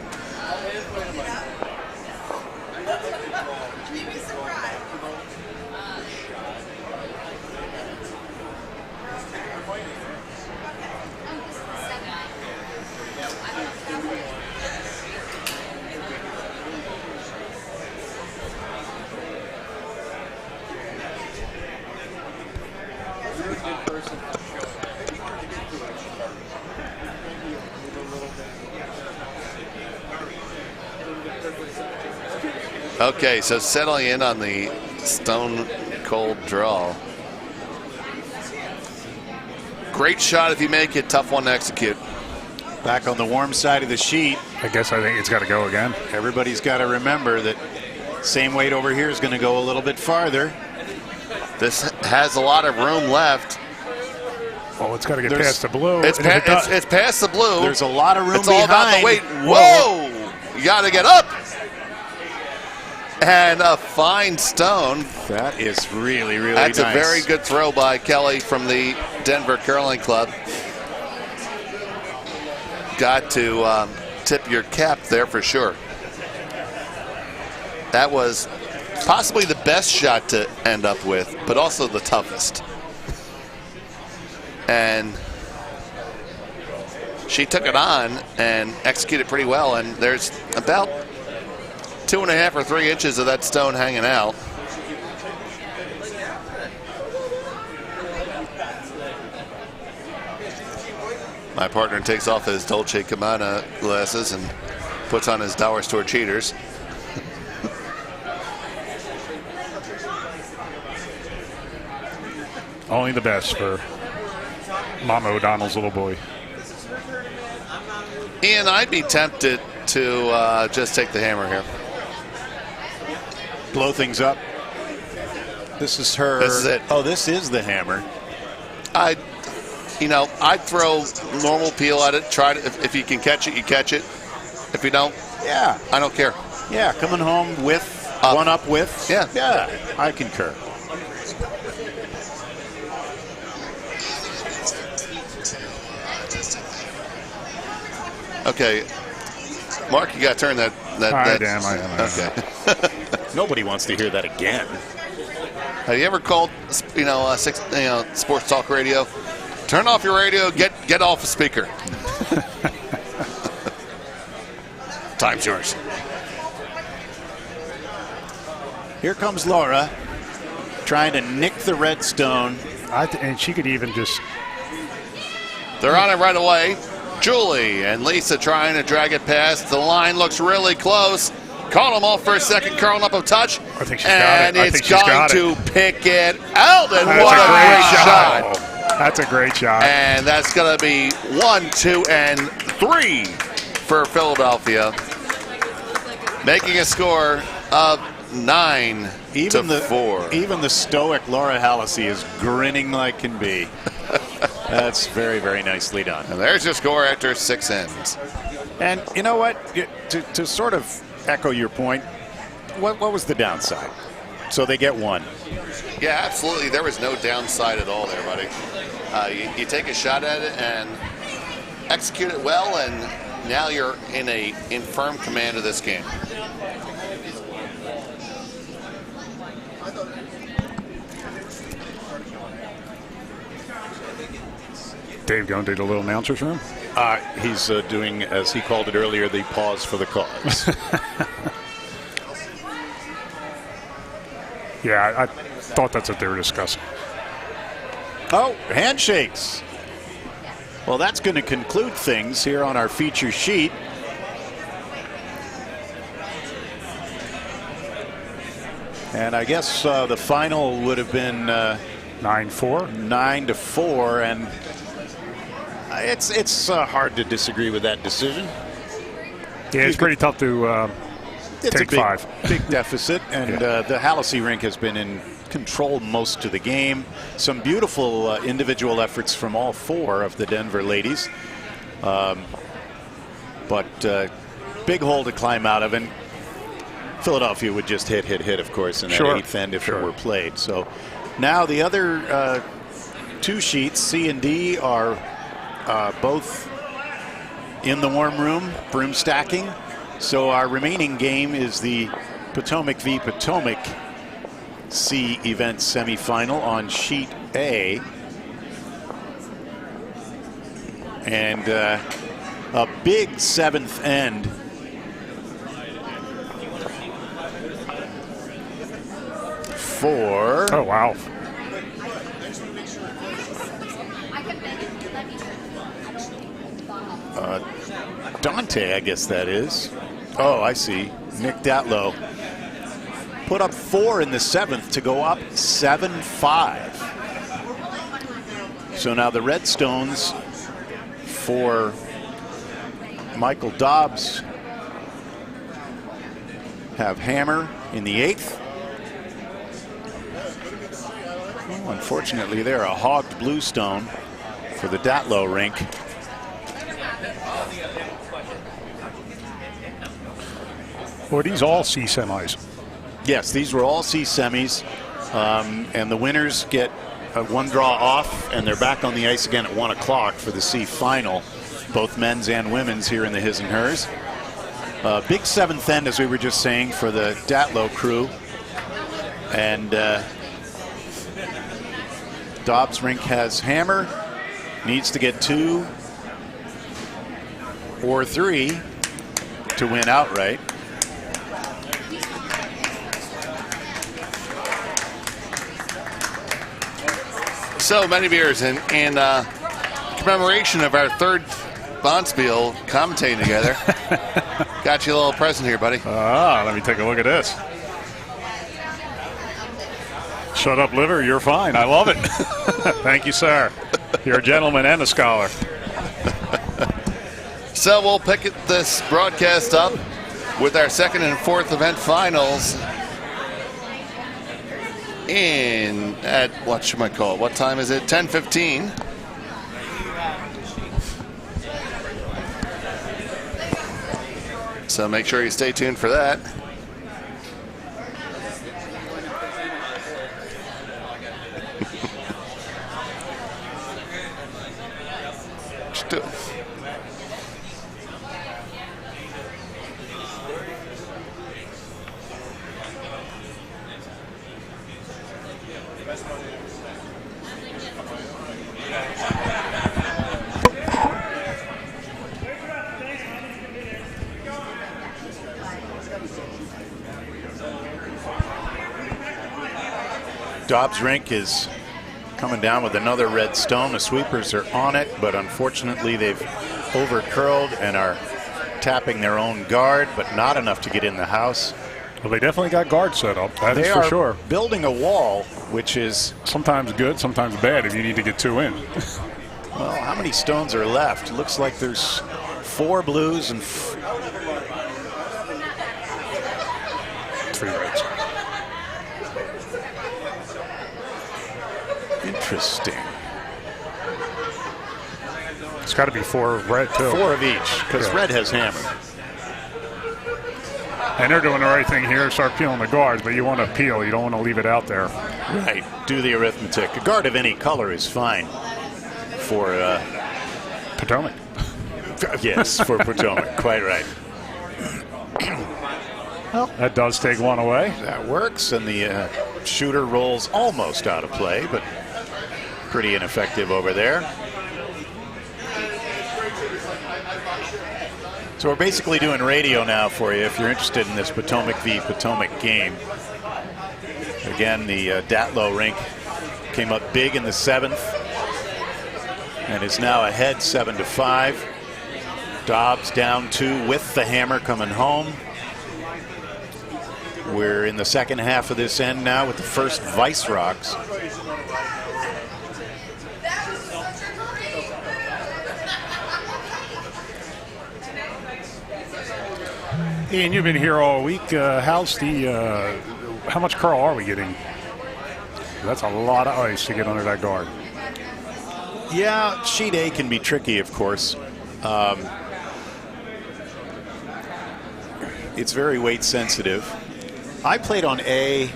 okay, so settling in on the stone cold draw. Great shot if you make it, tough one to execute. Back on the warm side of the sheet, I guess I think it's got to go again. everybody's got to remember that same weight over here is going to go a little bit farther. This has a lot of room left. Oh, it's got to get There's- past the blue. It's, And if it does- it's past the blue. There's a lot of room It's all behind. about the weight. Whoa! You got to get up. And a fine stone. That is really, really That's nice. a very good throw by Kelly from the Denver Curling Club. got to tip your cap there for sure. That was possibly the best shot to end up with, but also the toughest. And she took it on and executed pretty well, and there's about 2.5 or 3 inches of that stone hanging out. My partner takes off his Dolce Gabbana glasses and puts on his dollar store cheaters. Only the best for Mama O'Donnell's little boy. Ian, I'd be tempted to just take the hammer here. Blow things up. This is her. This is it. Oh, this is the hammer. I'd throw normal peel at it. Try to, if you can catch it, you catch it. If you don't, Yeah. I don't care. Yeah, coming home with one up with. Yeah. Yeah, I concur. Okay, Mark, you got to turn that. I am. Okay. Nobody wants to hear that again. Have you ever called, sports talk radio? Turn off your radio. Get off the speaker. Time's yours. Here comes Laura, trying to nick the red stone. And she could even just. They're on it right away. Julie and Lisa trying to drag it past. The line looks really close. Caught them off for a second, curling up a touch. I think she's got it. And it's going to pick it out. And That's what a a great great shot. shot. That's a great shot. And that's going to be 1, 2, and 3 for Philadelphia, making a score of 9 to 4. Even the stoic Laura Hallisey is grinning like can be. That's very, very nicely done. And there's your score after 6 ends. And you know what? To sort of echo your point, what was the downside? So they get 1. Yeah, absolutely. There was no downside at all there, buddy. You take a shot at it and execute it well, and now you're in firm command of this game. Dave going to do the little announcer's room? He's doing, as he called it earlier, the pause for the cause. Yeah, I thought that's what they were discussing. Oh, handshakes. Well, that's going to conclude things here on our feature sheet. And I guess the final would have been 9-4. 9-4, and it's hard to disagree with that decision. Yeah, it's pretty tough to It's take a big, 5. big deficit, and the Hallisey rink has been in control most of the game. Some beautiful individual efforts from all 4 of the Denver ladies, but big hole to climb out of, and Philadelphia would just hit, of course, in that 8th end if it were played. So now the other 2 sheets, C and D, are both in the warm room, broom stacking. So our remaining game is the Potomac v. Potomac C event semifinal on sheet A. And a big 7th end. For Oh, wow. Dante, I guess that is. Oh, I see. Nick Datlow put up 4 in the 7th to go up 7-5. So now the Redstones for Michael Dobbs have hammer in the 8th. Oh, unfortunately, they're a hogged bluestone for the Datlow rink. Well, these all C semis. Yes, these were all C semis, and the winners get 1 draw off, and they're back on the ice again at 1 o'clock for the C final. both men's and women's here in the His and Hers. Big seventh end, as we were just saying, for the Datlow crew. And Dobbs Rink has hammer, needs to get 2 or 3 to win outright. So many beers in commemoration of our third Bonspiel commentating together. Got you a little present here, buddy. Let me take a look at this. Shut up, liver. You're fine. I love it. Thank you, sir. You're a gentleman and a scholar. So we'll pick this broadcast up with our second and fourth event finals at what time is it? 10:15. So make sure you stay tuned for that. Just do it. Dobbs Rink is coming down with another red stone. The sweepers are on it, but unfortunately they've over-curled and are tapping their own guard, but not enough to get in the house. Well, they definitely got guard set up. That is for sure. They are building a wall, which is sometimes good, sometimes bad if you need to get 2 in. Well, how many stones are left? It looks like there's 4 blues and 3 reds. Interesting. It's got to be 4 of red, too. 4 of each, because red has hammer. And they're doing the right thing here, start peeling the guards, but you want to peel. You don't want to leave it out there. Right. Do the arithmetic. A guard of any color is fine for Potomac. Yes, for Potomac. Quite right. Well, that does take 1 away. That works, and the shooter rolls almost out of play, but pretty ineffective over there. So we're basically doing radio now for you if you're interested in this Potomac v. Potomac game. Again, the Datlow Rink came up big in the 7th and is now ahead 7-5. Dobbs down 2 with the hammer coming home. We're in the second half of this end now with the first Vice Rocks. Ian, you've been here all week. How's the how much curl are we getting? That's a lot of ice to get under that guard. Yeah, sheet A can be tricky, of course. It's very weight sensitive. I played on A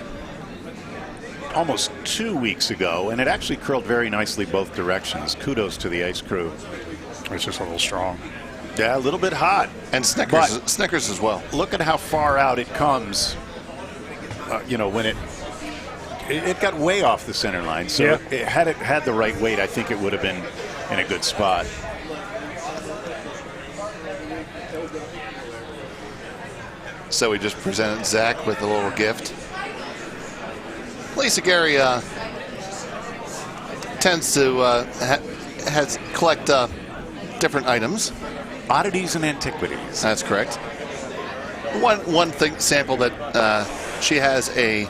almost 2 weeks ago, and it actually curled very nicely both directions. Kudos to the ice crew. It's just a little strong. Yeah, a little bit hot. And Snickers as well. Look at how far out it comes. You know, when it got way off the center line. So had it had the right weight, I think it would have been in a good spot. So we just presented Zach with a little gift. Lisa Gary tends to collect different items. Oddities and antiquities. That's correct. One sample that she has a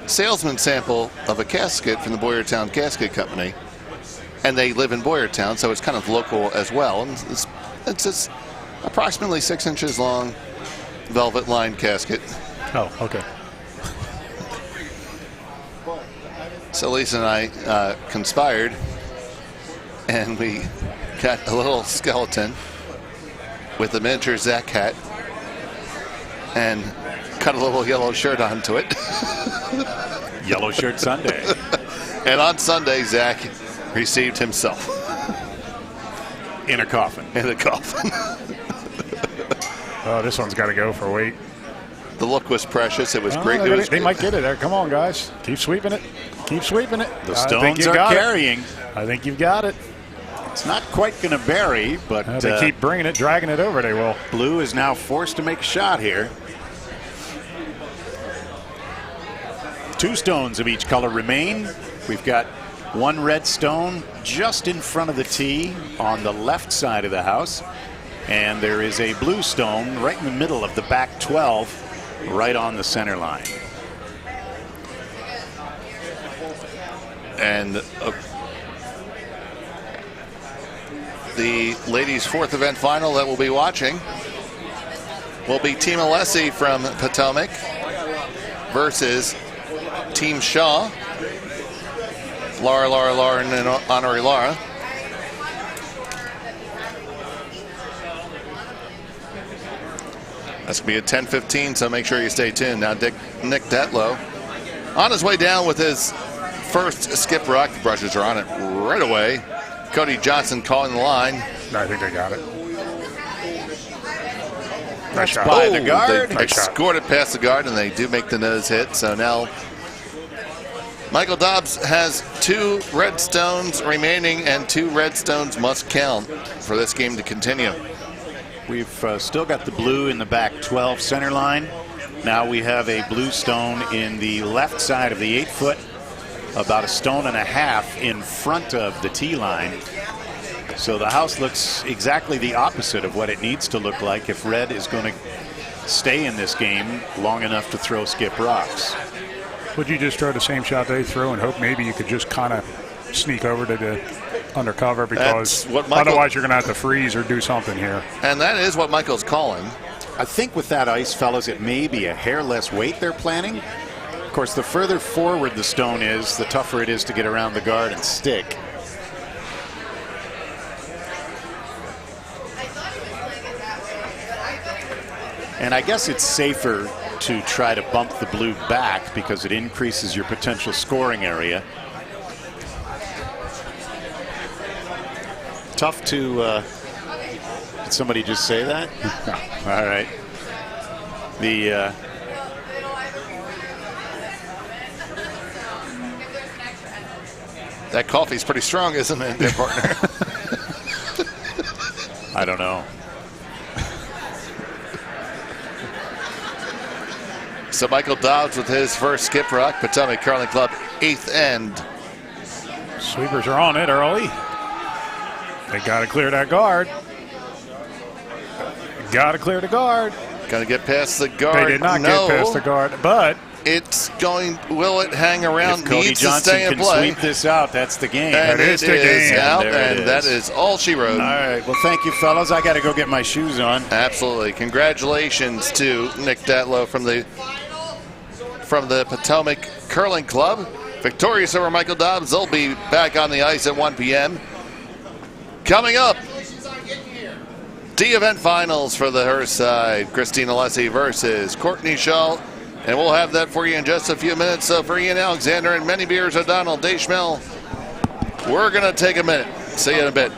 salesman sample of a casket from the Boyertown Casket Company, and they live in Boyertown, so it's kind of local as well. And it's just approximately 6 inches long, velvet-lined casket. Oh, okay. So Lisa and I conspired, and we got a little skeleton with a miniature Zach hat and cut a little yellow shirt onto it. Yellow shirt Sunday. And on Sunday, Zach received himself. In a coffin. in a coffin. Oh, this one's got to go for weight. The look was precious. It was Oh, great. It was they might get it there. Come on, guys. Keep sweeping it. Keep sweeping it. The I think stones you are got it. carrying. I think you've got it. It's not quite going to bury, but They keep bringing it, dragging it over. They will. Blue is now forced to make a shot here. 2 stones of each color remain. We've got 1 red stone just in front of the tee on the left side of the house. And there is a blue stone right in the middle of the back 12, right on the center line. And the ladies' 4th event final that we'll be watching will be Team Alessi from Potomac versus Team Shaw. Laura, and Honorary Laura. That's going to be at 10:15, so make sure you stay tuned. Now Nick Detlow on his way down with his first skip rock. The brushes are on it right away. Cody Johnson calling the line. I think they got it. Nice shot. by the guard. They Nice shot. scored it past the guard, and they do make the nose hit. So now Michael Dobbs has 2 red stones remaining, and 2 red stones must count for this game to continue. We've still got the blue in the back 12 center line. Now we have a blue stone in the left side of the 8-foot, about 1.5 stones in front of the tee line. So the house looks exactly the opposite of what it needs to look like if red is going to stay in this game long enough to throw skip rocks. Would you just throw the same shot they threw and hope maybe you could just kind of sneak over to the undercover, because That's what Michael- otherwise you're going to have to freeze or do something here. And that is what Michael's calling. I think with that ice, fellas, it may be a hair less weight they're planning. Of course, the further forward the stone is, the tougher it is to get around the guard and stick. And I guess it's safer to try to bump the blue back because it increases your potential scoring area. Tough to, did somebody just say that? All right. That coffee's pretty strong, isn't it, dear partner? I don't know. So Michael Dobbs with his first skip rock. Potomac Curling Club 8th end. Sweepers are on it early. They got to clear that guard. Got to clear the guard. Going to get past the guard. They did not No. get past the guard, but It's going. Will it hang around? If Cody Needs Johnson to stay in can play. sweep this out, that's the game. And That is it the is game. out, And there it and that is. is all she wrote. All right. Well, thank you, fellas. I got to go get my shoes on. Absolutely. Congratulations to Nick Datlow from the Potomac Curling Club. Victorious over Michael Dobbs. They'll be back on the ice at 1 p.m. Coming up, D-event finals for the her side. Christina Alessi versus Courtney Shaw. And we'll have that for you in just a few minutes. So for Ian Alexander and Many Beers O'Donnell, Dave Schmel, we're going to take a minute. See you in a bit.